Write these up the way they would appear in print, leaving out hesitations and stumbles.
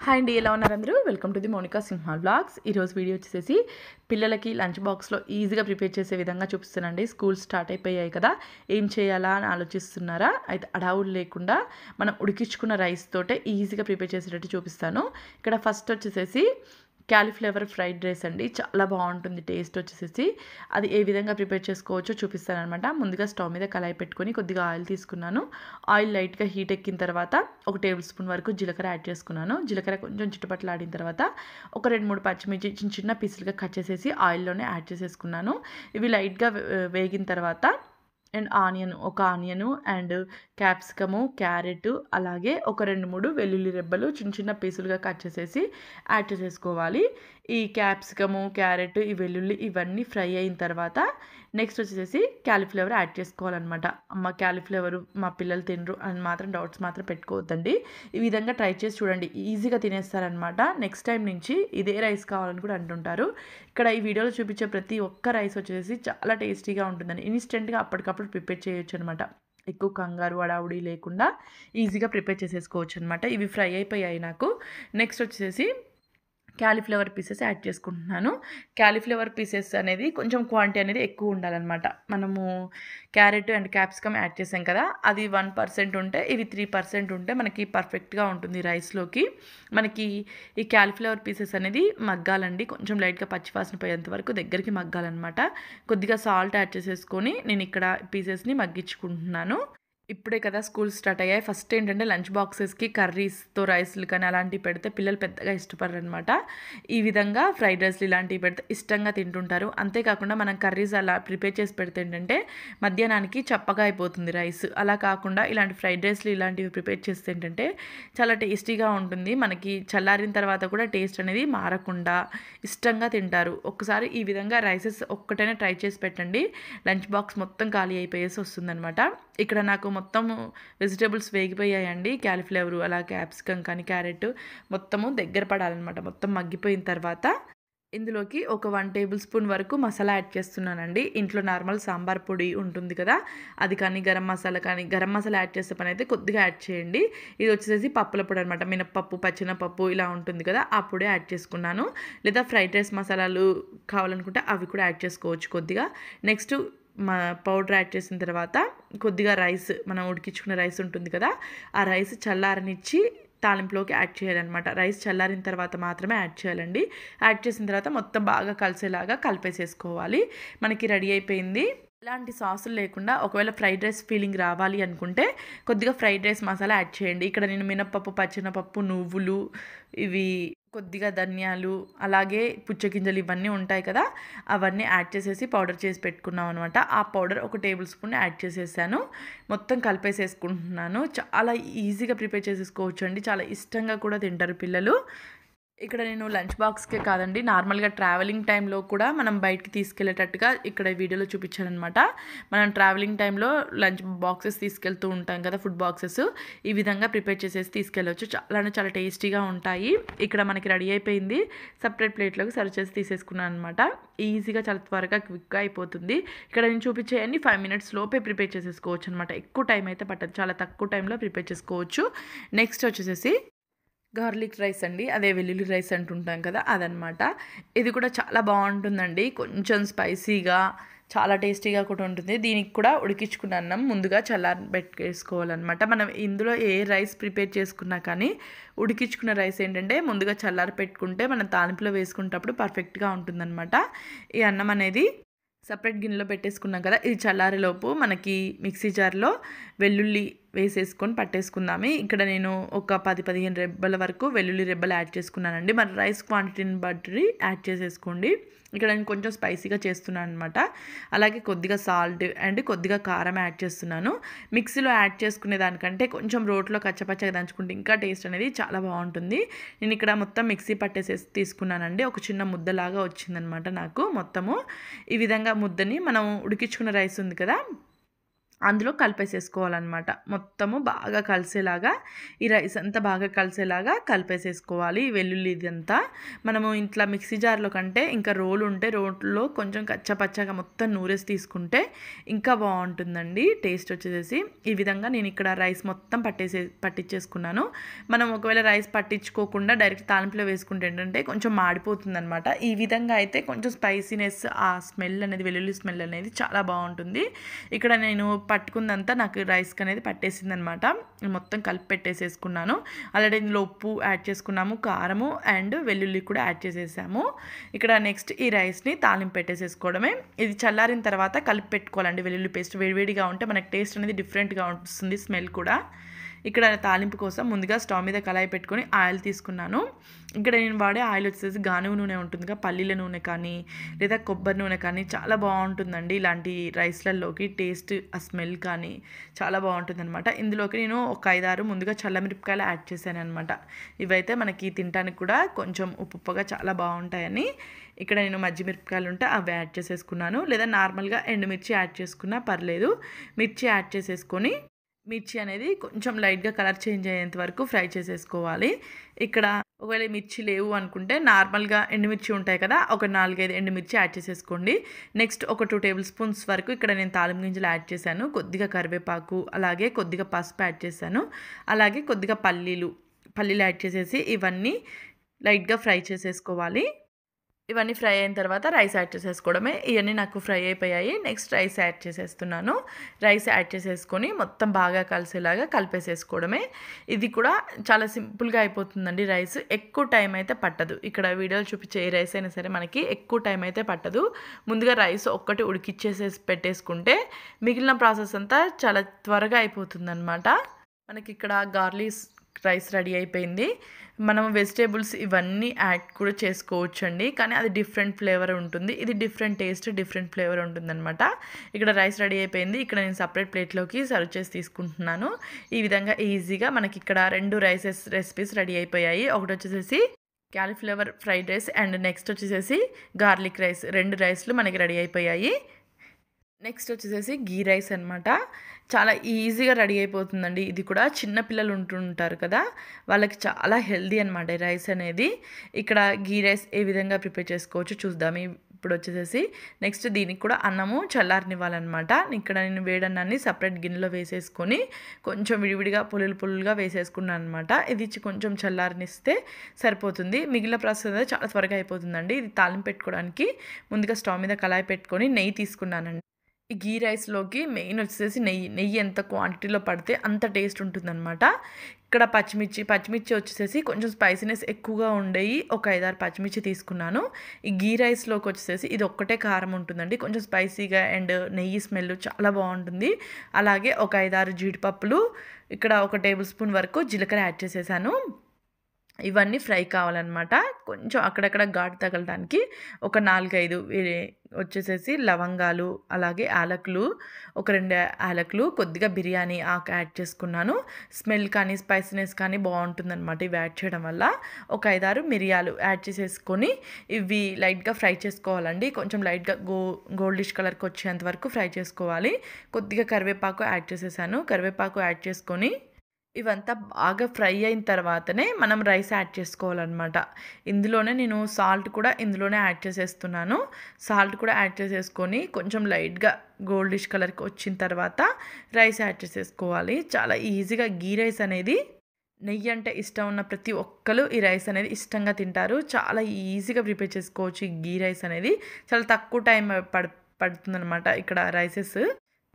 Hi అండి, ఎలా ఉన్నారు అందరూ? Welcome to the Monika Singhal vlogs. ఈరోజు వీడియో వచ్చేసి పిల్లలకి లంచ్ బాక్స్లో ఈజీగా ప్రిపేర్ చేసే విధంగా చూపిస్తానండి. స్కూల్ స్టార్ట్ అయిపోయాయి కదా, ఏం చేయాలా అని ఆలోచిస్తున్నారా? అయితే అడావులు లేకుండా మనం ఉడికించుకున్న రైస్ తోటే ఈజీగా ప్రిపేర్ చేసేటట్టు చూపిస్తాను. ఇక్కడ ఫస్ట్ వచ్చేసి క్యాలీఫ్లవర్ ఫ్రైడ్ రైస్ అండి. చాలా బాగుంటుంది టేస్ట్ వచ్చేసి. అది ఏ విధంగా ప్రిపేర్ చేసుకోవచ్చో చూపిస్తాను అనమాట. ముందుగా స్టవ్ మీద కళాయి పెట్టుకొని కొద్దిగా ఆయిల్ తీసుకున్నాను. ఆయిల్ లైట్గా హీట్ ఎక్కిన తర్వాత 1 టేబుల్ స్పూన్ వరకు జీలకర్ర యాడ్ చేసుకున్నాను. జీలకర్ర కొంచెం చిటపట్లాడిన తర్వాత ఒక 2-3 పచ్చిమిర్చి చిన్న చిన్న పీసులుగా కట్ చేసేసి ఆయిల్లోనే యాడ్ చేసేసుకున్నాను. ఇవి లైట్గా వేగిన తర్వాత అండ్ ఒక ఆనియను అండ్ క్యాప్సికము, క్యారెట్, అలాగే ఒక 2-3 వెల్లుల్లి రెబ్బలు చిన్న చిన్న పీసులుగా కట్ చేసేసి యాడ్ చేసేసుకోవాలి. ఈ క్యాప్సికము, క్యారెట్, ఈ వెల్లుల్లి ఇవన్నీ ఫ్రై అయిన తర్వాత నెక్స్ట్ వచ్చేసి క్యాలీఫ్లవర్ యాడ్ చేసుకోవాలన్నమాట. అమ్మ క్యాలీఫ్లవర్ మా పిల్లలు తినరు అని మాత్రం డౌట్స్ మాత్రం పెట్టుకోవద్దండి. ఈ విధంగా ట్రై చేసి చూడండి, ఈజీగా తినేస్తారనమాట. నెక్స్ట్ టైం నుంచి ఇదే రైస్ కావాలని కూడా అంటుంటారు. ఇక్కడ ఈ వీడియోలో చూపించే ప్రతి ఒక్క రైస్ వచ్చేసి చాలా టేస్టీగా ఉంటుందని ఇన్స్టెంట్గా అప్పటికప్పుడు ప్రిపేర్ చేయొచ్చు అనమాట. ఎక్కువ కంగారు అడావుడి లేకుండా ఈజీగా ప్రిపేర్ చేసేసుకోవచ్చు అనమాట. ఇవి ఫ్రై అయిపోయాయి నాకు. నెక్స్ట్ వచ్చేసి క్యాలీఫ్లవర్ పీసెస్ యాడ్ చేసుకుంటున్నాను. క్యాలీఫ్లవర్ పీసెస్ అనేది కొంచెం క్వాంటిటీ అనేది ఎక్కువ ఉండాలన్నమాట. మనము క్యారెట్ అండ్ క్యాప్సికమ్ యాడ్ చేసాం కదా, అది 1% ఉంటే ఇవి 3% ఉంటే మనకి పర్ఫెక్ట్గా ఉంటుంది రైస్లోకి. మనకి ఈ క్యాలీఫ్లవర్ పీసెస్ అనేది మగ్గాలండి, కొంచెం లైట్గా పచ్చివాసన పోయేంత వరకు దగ్గరికి మగ్గాలన్నమాట. కొద్దిగా సాల్ట్ యాడ్ చేసేసుకొని నేను ఇక్కడ పీసెస్ని మగ్గించుకుంటున్నాను. ఇప్పుడే కదా స్కూల్ స్టార్ట్ అయ్యాయి. ఫస్ట్ ఏంటంటే లంచ్ బాక్సెస్కి కర్రీస్తో రైస్లు కానీ అలాంటివి పెడితే పిల్లలు పెద్దగా ఇష్టపడరు అనమాట. ఈ విధంగా ఫ్రైడ్ రైస్లు ఇలాంటివి పెడితే ఇష్టంగా తింటుంటారు. అంతేకాకుండా మనం కర్రీస్ అలా ప్రిపేర్ చేసి పెడితే ఏంటంటే మధ్యాహ్నానికి చప్పగా అయిపోతుంది రైస్. అలా కాకుండా ఇలాంటి ఫ్రైడ్ రైస్లు ఇలాంటివి ప్రిపేర్ చేస్తే ఏంటంటే చాలా టేస్టీగా ఉంటుంది. మనకి చల్లారిన తర్వాత కూడా టేస్ట్ అనేది మారకుండా ఇష్టంగా తింటారు. ఒక్కసారి ఈ విధంగా రైసెస్ ఒక్కటైనా ట్రై చేసి పెట్టండి, లంచ్ బాక్స్ మొత్తం ఖాళీ అయిపోయేసి వస్తుందన్నమాట. ఇక్కడ నాకు మొత్తం వెజిటేబుల్స్ వేగిపోయాయండి. క్యాలీఫ్లవర్ అలా క్యాప్సికమ్ కానీ క్యారెట్ మొత్తము దగ్గర పడాలన్నమాట. మొత్తం మగ్గిపోయిన తర్వాత ఇందులోకి ఒక 1 టేబుల్ స్పూన్ వరకు మసాలా యాడ్ చేస్తున్నానండి. ఇంట్లో నార్మల్ సాంబార్ పొడి ఉంటుంది కదా, అది కానీ గరం మసాలా యాడ్ చేసే పని అయితే కొద్దిగా యాడ్ చేయండి. ఇది వచ్చేసి పప్పుల పొడి అనమాట. మినప్పప్పు, పచ్చెనపప్పు ఇలా ఉంటుంది కదా, ఆ పొడి యాడ్ చేసుకున్నాను. లేదా ఫ్రైడ్ రైస్ మసాలాలు కావాలనుకుంటే అవి కూడా యాడ్ చేసుకోవచ్చు కొద్దిగా. నెక్స్ట్ పౌడర్ యాడ్ చేసిన తర్వాత కొద్దిగా రైస్, మనం ఉడికించుకున్న రైస్ ఉంటుంది కదా, ఆ రైస్ చల్లారనిచ్చి తాలింపులోకి యాడ్ చేయాలన్నమాట. రైస్ చల్లారిన తర్వాత మాత్రమే యాడ్ చేయాలండి. యాడ్ చేసిన తర్వాత మొత్తం బాగా కలిసేలాగా కలిపేసేసుకోవాలి. మనకి రెడీ అయిపోయింది. ఇలాంటి సాసులు లేకుండా ఒకవేళ ఫ్రైడ్ రైస్ ఫీలింగ్ రావాలి అనుకుంటే కొద్దిగా ఫ్రైడ్ రైస్ మసాలా యాడ్ చేయండి. ఇక్కడ నేను మినప్పప్పు, పచ్చెనపప్పు, నువ్వులు, ఇవి కొద్దిగా ధనియాలు, అలాగే పుచ్చగింజలు ఇవన్నీ ఉంటాయి కదా, అవన్నీ యాడ్ చేసేసి పౌడర్ చేసి పెట్టుకున్నాం అనమాట. ఆ పౌడర్ 1 టేబుల్ స్పూన్ యాడ్ చేసేసాను. మొత్తం కలిపేసేసుకుంటున్నాను. చాలా ఈజీగా ప్రిపేర్ చేసేసుకోవచ్చు అండి. చాలా ఇష్టంగా కూడా తింటారు పిల్లలు. ఇక్కడ నేను లంచ్ బాక్స్కే కాదండి, నార్మల్గా ట్రావెలింగ్ టైంలో కూడా మనం బయటికి తీసుకెళ్లేటట్టుగా ఇక్కడ వీడియోలో చూపించానమాట. మనం ట్రావెలింగ్ టైంలో లంచ్ బాక్సెస్ తీసుకెళ్తూ ఉంటాం కదా, ఫుడ్ బాక్సెస్, ఈ విధంగా ప్రిపేర్ చేసేసి తీసుకెళ్ళవచ్చు. చాలా టేస్టీగా ఉంటాయి. ఇక్కడ మనకి రెడీ అయిపోయింది. సపరేట్ ప్లేట్లోకి సర్వ్ చేసి తీసేసుకున్నాను అనమాట. ఈజీగా చాలా త్వరగా క్విక్గా అయిపోతుంది. ఇక్కడ నేను చూపించేవన్నీ 5 మినిట్స్ లోపే ప్రిపేర్ చేసేసుకోవచ్చు అనమాట. ఎక్కువ టైం అయితే పట్టదు, చాలా తక్కువ టైంలో ప్రిపేర్ చేసుకోవచ్చు. నెక్స్ట్ వచ్చేసి గార్లిక్ రైస్ అండి, అదే వెల్లుల్లి రైస్ అంటుంటాం కదా, అదనమాట. ఇది కూడా చాలా బాగుంటుందండి. కొంచెం స్పైసీగా చాలా టేస్టీగా కూడా ఉంటుంది. దీనికి కూడా ఉడికించుకున్న అన్నం ముందుగా చల్లారబెట్టేసుకోవాలన్నమాట. మనం ఇందులో ఏ రైస్ ప్రిపేర్ చేసుకున్నా కానీ ఉడికించుకున్న రైస్ ఏంటంటే ముందుగా చల్లారి పెట్టుకుంటే మనం తాలింపులో వేసుకునేటప్పుడు పర్ఫెక్ట్గా ఉంటుందన్నమాట. ఈ అన్నం అనేది సపరేట్ గిన్నెలో పెట్టేసుకున్నాం కదా, ఇది చల్లారేలోపు మనకి మిక్సీ జార్లో వెల్లుల్లి వేసేసుకొని పట్టేసుకుందాము. ఇక్కడ నేను ఒక 10-15 రెబ్బల వరకు వెల్లుల్లి రెబ్బలు యాడ్ చేసుకున్నానండి. మరి రైస్ క్వాంటిటీని బట్టి యాడ్ చేసేసుకోండి. ఇక్కడ నేను కొంచెం స్పైసీగా చేస్తున్నాను అనమాట. అలాగే కొద్దిగా సాల్ట్ అండ్ కొద్దిగా కారం యాడ్ చేస్తున్నాను. మిక్సీలో యాడ్ చేసుకునే దానికంటే కొంచెం రోట్లో కచ్చపచ్చగా దంచుకుంటే ఇంకా టేస్ట్ అనేది చాలా బాగుంటుంది. నేను ఇక్కడ మొత్తం మిక్సీ పట్టేసేసి తీసుకున్నానండి. ఒక చిన్న ముద్దలాగా వచ్చిందనమాట నాకు మొత్తము. ఈ విధంగా ముద్దని మనం ఉడికించుకున్న రైస్ ఉంది కదా, అందులో కలిపేసేసుకోవాలన్నమాట. మొత్తము బాగా కలిసేలాగా ఈ రైస్ అంతా బాగా కలిసేలాగా కలిపేసేసుకోవాలి. ఈ వెల్లుల్లి ఇదంతా మనము ఇంట్లో మిక్సీ జార్లో కంటే ఇంకా రోలు ఉంటే రోట్లో కొంచెం కచ్చపచ్చగా మొత్తం నూరేసి తీసుకుంటే ఇంకా బాగుంటుందండి టేస్ట్ వచ్చేసేసి. ఈ విధంగా నేను ఇక్కడ రైస్ మొత్తం పట్టించేసుకున్నాను. మనం ఒకవేళ రైస్ పట్టించుకోకుండా డైరెక్ట్ తాలింపులో వేసుకుంటే ఏంటంటే కొంచెం మాడిపోతుంది అనమాట. ఈ విధంగా అయితే కొంచెం స్పైసీనెస్, ఆ స్మెల్ అనేది, వెల్లుల్లి స్మెల్ అనేది చాలా బాగుంటుంది. ఇక్కడ నేను పట్టుకుందంతా నాకు రైస్కి అనేది పట్టేసిందనమాట. మొత్తం కలిపి పెట్టేసేసుకున్నాను. ఆల్రెడీ ఇందులో ఉప్పు యాడ్ చేసుకున్నాము, కారము అండ్ వెల్లుల్లి కూడా యాడ్ చేసేసాము. ఇక్కడ నెక్స్ట్ ఈ రైస్ని తాలింపు పెట్టేసేసుకోవడమే. ఇది చల్లారిన తర్వాత కలిపి పెట్టుకోవాలండి. వెల్లుల్లి పేస్ట్ వేడివేడిగా ఉంటే మనకి టేస్ట్ అనేది డిఫరెంట్గా వస్తుంది, స్మెల్ కూడా. ఇక్కడ తాలింపు కోసం ముందుగా స్టవ్ మీద కళాయి పెట్టుకొని ఆయిల్ తీసుకున్నాను. ఇక్కడ నేను వాడే ఆయిల్ వచ్చేసి గానుగ నూనె ఉంటుందిగా, పల్లీల నూనె కానీ లేదా కొబ్బరి నూనె కానీ చాలా బాగుంటుందండి ఇలాంటి రైస్లలోకి. టేస్ట్, ఆ స్మెల్ కానీ చాలా బాగుంటుందన్నమాట. ఇందులోకి నేను ఒక 5-6 ముందుగా చల్లమిరపకాయలు యాడ్ చేశాను అనమాట. ఇవైతే మనకి తినడానికి కూడా కొంచెం ఉప్పుగా చాలా బాగుంటాయని ఇక్కడ నేను మజ్జిమిరపకాయలు ఉంటే అవి యాడ్ చేసేసుకున్నాను. లేదా నార్మల్గా ఎండుమిర్చి యాడ్ చేసుకున్నా పర్లేదు. మిర్చి యాడ్ చేసేసుకొని మిర్చి అనేది కొంచెం లైట్గా కలర్ చేంజ్ అయ్యేంత వరకు ఫ్రై చేసేసుకోవాలి. ఇక్కడ ఒకవేళ మిర్చి లేవు అనుకుంటే నార్మల్గా ఎండుమిర్చి ఉంటాయి కదా, ఒక 4-5 ఎండుమిర్చి యాడ్ చేసేసుకోండి. నెక్స్ట్ ఒక 2 టేబుల్ స్పూన్స్ వరకు ఇక్కడ నేను తాలింపు గింజలు యాడ్ చేశాను. కొద్దిగా కరివేపాకు, అలాగే కొద్దిగా పసుపు యాడ్ చేశాను. అలాగే కొద్దిగా పల్లీలు యాడ్ చేసేసి ఇవన్నీ లైట్గా ఫ్రై చేసేసుకోవాలి. ఇవన్నీ ఫ్రై అయిన తర్వాత రైస్ యాడ్ చేసేసుకోవడమే. ఇవన్నీ నాకు ఫ్రై అయిపోయాయి. నెక్స్ట్ రైస్ యాడ్ చేసేస్తున్నాను. రైస్ యాడ్ చేసేసుకొని మొత్తం బాగా కలిసేలాగా కలిపేసేసుకోవడమే. ఇది కూడా చాలా సింపుల్గా అయిపోతుందండి. రైస్ ఎక్కువ టైం అయితే పట్టదు. ఇక్కడ వీడియోలో చూపించే ఏ రైస్ అయినా సరే మనకి ఎక్కువ టైం అయితే పట్టదు. ముందుగా రైస్ ఒక్కటి ఉడికిచ్చేసేసి పెట్టేసుకుంటే మిగిలిన ప్రాసెస్ అంతా చాలా త్వరగా అయిపోతుందన్నమాట. మనకి ఇక్కడ గార్లిక్ రైస్ రెడీ అయిపోయింది. మనం వెజిటేబుల్స్ ఇవన్నీ యాడ్ కూడా చేసుకోవచ్చు అండి, కానీ అది డిఫరెంట్ ఫ్లేవర్ ఉంటుంది. ఇది డిఫరెంట్ టేస్ట్, డిఫరెంట్ ఫ్లేవర్ ఉంటుందన్నమాట. ఇక్కడ రైస్ రెడీ అయిపోయింది. ఇక్కడ నేను సపరేట్ ప్లేట్లోకి సర్వ్ చేసి తీసుకుంటున్నాను. ఈ విధంగా ఈజీగా మనకి ఇక్కడ 2 రెసిపీస్ రెడీ అయిపోయాయి. ఒకటి వచ్చేసేసి cauliflower fried rice and next వచ్చేసేసి గార్లిక్ రైస్. 2 రైస్లు మనకి రెడీ అయిపోయాయి. నెక్స్ట్ వచ్చేసేసి గీ రైస్ అనమాట. చాలా ఈజీగా రెడీ అయిపోతుందండి. ఇది కూడా చిన్న పిల్లలు ఉంటుంటారు కదా, వాళ్ళకి చాలా హెల్దీ అనమాట ఈ రైస్ అనేది. ఇక్కడ గీ రైస్ ఏ విధంగా ప్రిపేర్ చేసుకోవచ్చు చూద్దాం. ఇప్పుడు వచ్చేసేసి నెక్స్ట్ దీనికి కూడా అన్నము చల్లారనివ్వాలన్నమాట. ఇక్కడ నేను వేడన్నాన్ని సపరేట్ గిన్నెలో వేసేసుకొని కొంచెం విడివిడిగా పులులుగా వేసేసుకున్నాను అనమాట. ఇది కొంచెం చల్లారనిస్తే సరిపోతుంది. మిగిలిన ప్రాసెస్ అనేది చాలా త్వరగా అయిపోతుందండి. ఇది తాలింపు పెట్టుకోవడానికి ముందుగా స్టవ్ మీద కళాయి పెట్టుకొని నెయ్యి తీసుకున్నానండి. ఈ గీ రైస్లోకి మెయిన్ వచ్చేసి నెయ్యి ఎంత క్వాంటిటీలో పడితే అంత టేస్ట్ ఉంటుందన్నమాట. ఇక్కడ పచ్చిమిర్చి వచ్చేసేసి కొంచెం స్పైసీనెస్ ఎక్కువగా ఉండేవి ఒక 5-6 పచ్చిమిర్చి తీసుకున్నాను. ఈ గీ రైస్లోకి వచ్చేసేసి ఇది ఒక్కటే కారం ఉంటుందండి, కొంచెం స్పైసీగా అండ్ నెయ్యి స్మెల్ చాలా బాగుంటుంది. అలాగే ఒక 5-6 జీడిపప్పులు, ఇక్కడ ఒక టేబుల్ స్పూన్ వరకు జీలకర్ర యాడ్ చేసేసాను. ఇవన్నీ ఫ్రై కావాలన్నమాట. కొంచెం అక్కడక్కడ ఘాటు తగలడానికి ఒక 4-5 వచ్చేసేసి లవంగాలు, అలాగే యాలకులు, ఒక 2 యాలకులు, కొద్దిగా బిర్యానీ ఆకు యాడ్ చేసుకున్నాను. స్మెల్ కానీ స్పైసీనెస్ కానీ బాగుంటుందన్నమాట ఇవి యాడ్ చేయడం వల్ల. ఒక 5-6 మిరియాలు యాడ్ చేసేసుకొని ఇవి లైట్గా ఫ్రై చేసుకోవాలండి. కొంచెం లైట్గా గోల్డిష్ కలర్కి వచ్చేంత వరకు ఫ్రై చేసుకోవాలి. కొద్దిగా కరివేపాకు యాడ్ చేసేసాను. కరివేపాకు యాడ్ చేసుకొని ఇవంతా బాగా ఫ్రై అయిన తర్వాతనే మనం రైస్ యాడ్ చేసుకోవాలన్నమాట. ఇందులోనే నేను సాల్ట్ కూడా ఇందులోనే యాడ్ చేసేస్తున్నాను. సాల్ట్ కూడా యాడ్ చేసేసుకొని కొంచెం లైట్గా గోల్డిష్ కలర్కి వచ్చిన తర్వాత రైస్ యాడ్ చేసేసుకోవాలి. చాలా ఈజీగా గీ రైస్ అనేది, నెయ్యి అంటే ఇష్టం ఉన్న ప్రతి ఒక్కరు ఈ రైస్ అనేది ఇష్టంగా తింటారు. చాలా ఈజీగా ప్రిపేర్ చేసుకోవచ్చు. ఈ గీ రైస్ అనేది చాలా తక్కువ టైం పడుతుందన్నమాట. ఇక్కడ రైసెస్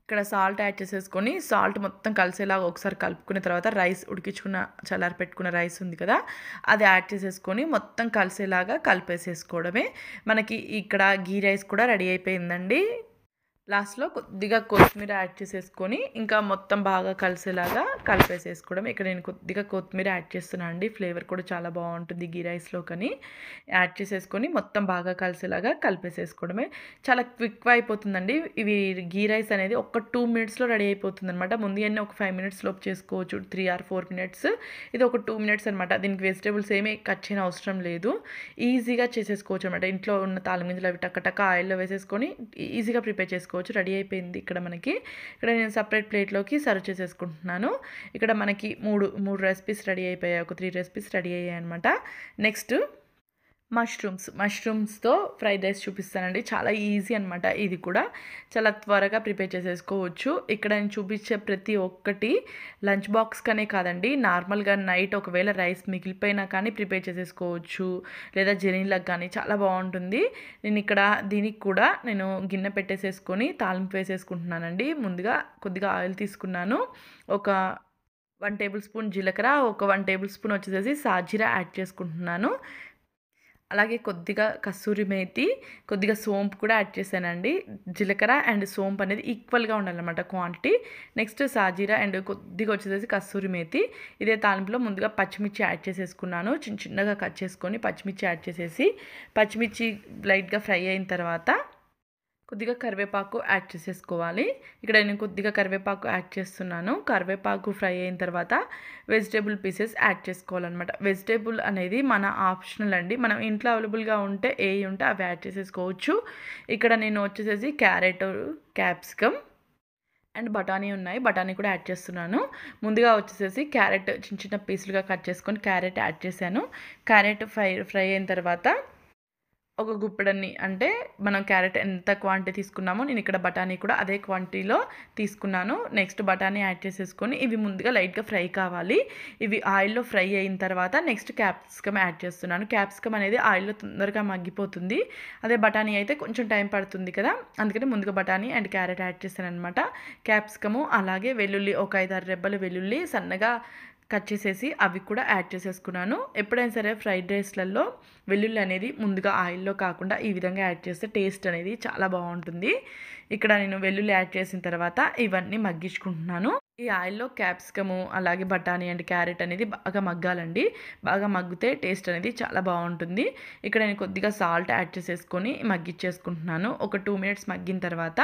ఇక్కడ సాల్ట్ యాడ్ చేసేసుకొని సాల్ట్ మొత్తం కలిసేలాగా ఒకసారి కలుపుకున్న తర్వాత రైస్ ఉడికించుకున్న చల్లారి పెట్టుకున్న రైస్ ఉంది కదా, అది యాడ్ చేసేసుకొని మొత్తం కలిసేలాగా కలిపేసేసుకోవడమే. మనకి ఇక్కడ గీ రైస్ కూడా రెడీ అయిపోయిందండి. లాస్ట్లో కొద్దిగా కొత్తిమీర యాడ్ చేసేసుకొని ఇంకా మొత్తం బాగా కలిసేలాగా కలిపేసేసుకోవడం. ఇక్కడ నేను కొద్దిగా కొత్తిమీర యాడ్ చేస్తున్నాను అండి, ఫ్లేవర్ కూడా చాలా బాగుంటుంది గీ రైస్లో. కానీ యాడ్ చేసేసుకొని మొత్తం బాగా కలిసేలాగా కలిపేసేసుకోవడమే. చాలా క్విక్గా అయిపోతుందండి. ఇవి గీ రైస్ అనేది ఒక 2 మినిట్స్లో రెడీ అయిపోతుంది అనమాట. ముందుగానే ఒక 5 మినిట్స్ లోపు చేసుకోవచ్చు, 3 or 4 మినిట్స్. ఇది ఒక 2 మినిట్స్ అనమాట. దీనికి వెజిటేబుల్స్ ఏమీ కట్ చేయని అవసరం లేదు, ఈజీగా చేసేసుకోవచ్చు అనమాట. ఇంట్లో ఉన్న తాలింపు గింజలు అవి టక్క ఆయిల్లో వేసేసుకొని ఈజీగా ప్రిపేర్ చేసుకోవచ్చు. చేసేసుకోవచ్చు. రెడీ అయిపోయింది ఇక్కడ మనకి. ఇక్కడ నేను సెపరేట్ ప్లేట్లోకి సర్వ్ చేసేసుకుంటున్నాను. ఇక్కడ మనకి మూడు రెసిపీస్ రెడీ అయిపోయాయి. ఒక 3 రెసిపీస్ రెడీ అయ్యాయి అనమాట. నెక్స్ట్ మష్రూమ్స్తో ఫ్రైడ్ రైస్ చూపిస్తానండి. చాలా ఈజీ అనమాట. ఇది కూడా చాలా త్వరగా ప్రిపేర్ చేసేసుకోవచ్చు. ఇక్కడ నేను చూపించే ప్రతి ఒక్కటి లంచ్ బాక్స్కనే కాదండి, నార్మల్గా నైట్ ఒకవేళ రైస్ మిగిలిపోయినా కానీ ప్రిపేర్ చేసేసుకోవచ్చు, లేదా జర్నీలకు కానీ చాలా బాగుంటుంది. నేను ఇక్కడ దీనికి కూడా నేను గిన్నె పెట్టేసేసుకొని తాలింపు వేసేసుకుంటున్నానండి. ముందుగా కొద్దిగా ఆయిల్ తీసుకున్నాను. ఒక 1 టేబుల్ స్పూన్ జీలకర్ర, ఒక 1 టేబుల్ స్పూన్ వచ్చేసి సాజీరా యాడ్ చేసుకుంటున్నాను. అలాగే కొద్దిగా కస్తూరి మేతి, కొద్దిగా సోంపు కూడా యాడ్ చేశానండి. జీలకర్ర అండ్ సోంపు అనేది ఈక్వల్గా ఉండాలన్నమాట క్వాంటిటీ. నెక్స్ట్ సాజీరా అండ్ కొద్దిగా వచ్చేసి కస్తూరి మేతి. ఇదే తాలింపులో ముందుగా పచ్చిమిర్చి యాడ్ చేసేసుకున్నాను. చిన్నగా కట్ చేసుకొని పచ్చిమిర్చి యాడ్ చేసేసి, పచ్చిమిర్చి లైట్గా ఫ్రై అయిన తర్వాత కొద్దిగా కరివేపాకు యాడ్ చేసేసుకోవాలి. ఇక్కడ నేను కొద్దిగా కరివేపాకు యాడ్ చేస్తున్నాను. కరివేపాకు ఫ్రై అయిన తర్వాత వెజిటేబుల్ పీసెస్ యాడ్ చేసుకోవాలన్నమాట. వెజిటేబుల్ అనేది మన ఆప్షనల్ అండి. మనం ఇంట్లో అవైలబుల్గా ఉంటే ఏవి ఉంటే అవి యాడ్ చేసేసుకోవచ్చు. ఇక్కడ నేను వచ్చేసి క్యారెట్, క్యాప్సికమ్ అండ్ బఠానీ ఉన్నాయి. బఠానీ కూడా యాడ్ చేస్తున్నాను. ముందుగా వచ్చేసి క్యారెట్ చిన్న పీసులుగా కట్ చేసుకొని క్యారెట్ యాడ్ చేశాను. క్యారెట్ ఫ్రై అయిన తర్వాత ఒక గుప్పెడన్ని, అంటే మనం క్యారెట్ ఎంత క్వాంటిటీ తీసుకున్నామో నేను ఇక్కడ బఠానీ కూడా అదే క్వాంటిటీలో తీసుకున్నాను. నెక్స్ట్ బఠానీ యాడ్ చేసేసుకొని ఇవి ముందుగా లైట్గా ఫ్రై కావాలి. ఇవి ఆయిల్లో ఫ్రై అయిన తర్వాత నెక్స్ట్ క్యాప్సికమ్ యాడ్ చేస్తున్నాను. క్యాప్సికమ్ అనేది ఆయిల్లో తొందరగా మగ్గిపోతుంది. అదే బఠానీ అయితే కొంచెం టైం పడుతుంది కదా, అందుకని ముందుగా బఠానీ అండ్ క్యారెట్ యాడ్ చేశాను అనమాట. క్యాప్సికము అలాగే వెల్లుల్లి, ఒక 5-6 రెబ్బలు వెల్లుల్లి సన్నగా కట్ చేసేసి అవి కూడా యాడ్ చేసేసుకున్నాను. ఎప్పుడైనా సరే ఫ్రైడ్ రైస్లలో వెల్లుల్లి అనేది ముందుగా ఆయిల్లో కాకుండా ఈ విధంగా యాడ్ చేస్తే టేస్ట్ అనేది చాలా బాగుంటుంది. ఇక్కడ నేను వెల్లుల్లి యాడ్ చేసిన తర్వాత ఇవన్నీ మగ్గించుకుంటున్నాను. ఈ ఆయిల్లో క్యాప్సికము అలాగే బఠానీ అండ్ క్యారెట్ అనేది బాగా మగ్గాలండి. బాగా మగ్గితే టేస్ట్ అనేది చాలా బాగుంటుంది. ఇక్కడ నేను కొద్దిగా సాల్ట్ యాడ్ చేసేసుకొని మగ్గిచ్చేసుకుంటున్నాను. ఒక 2 మినిట్స్ మగ్గిన తర్వాత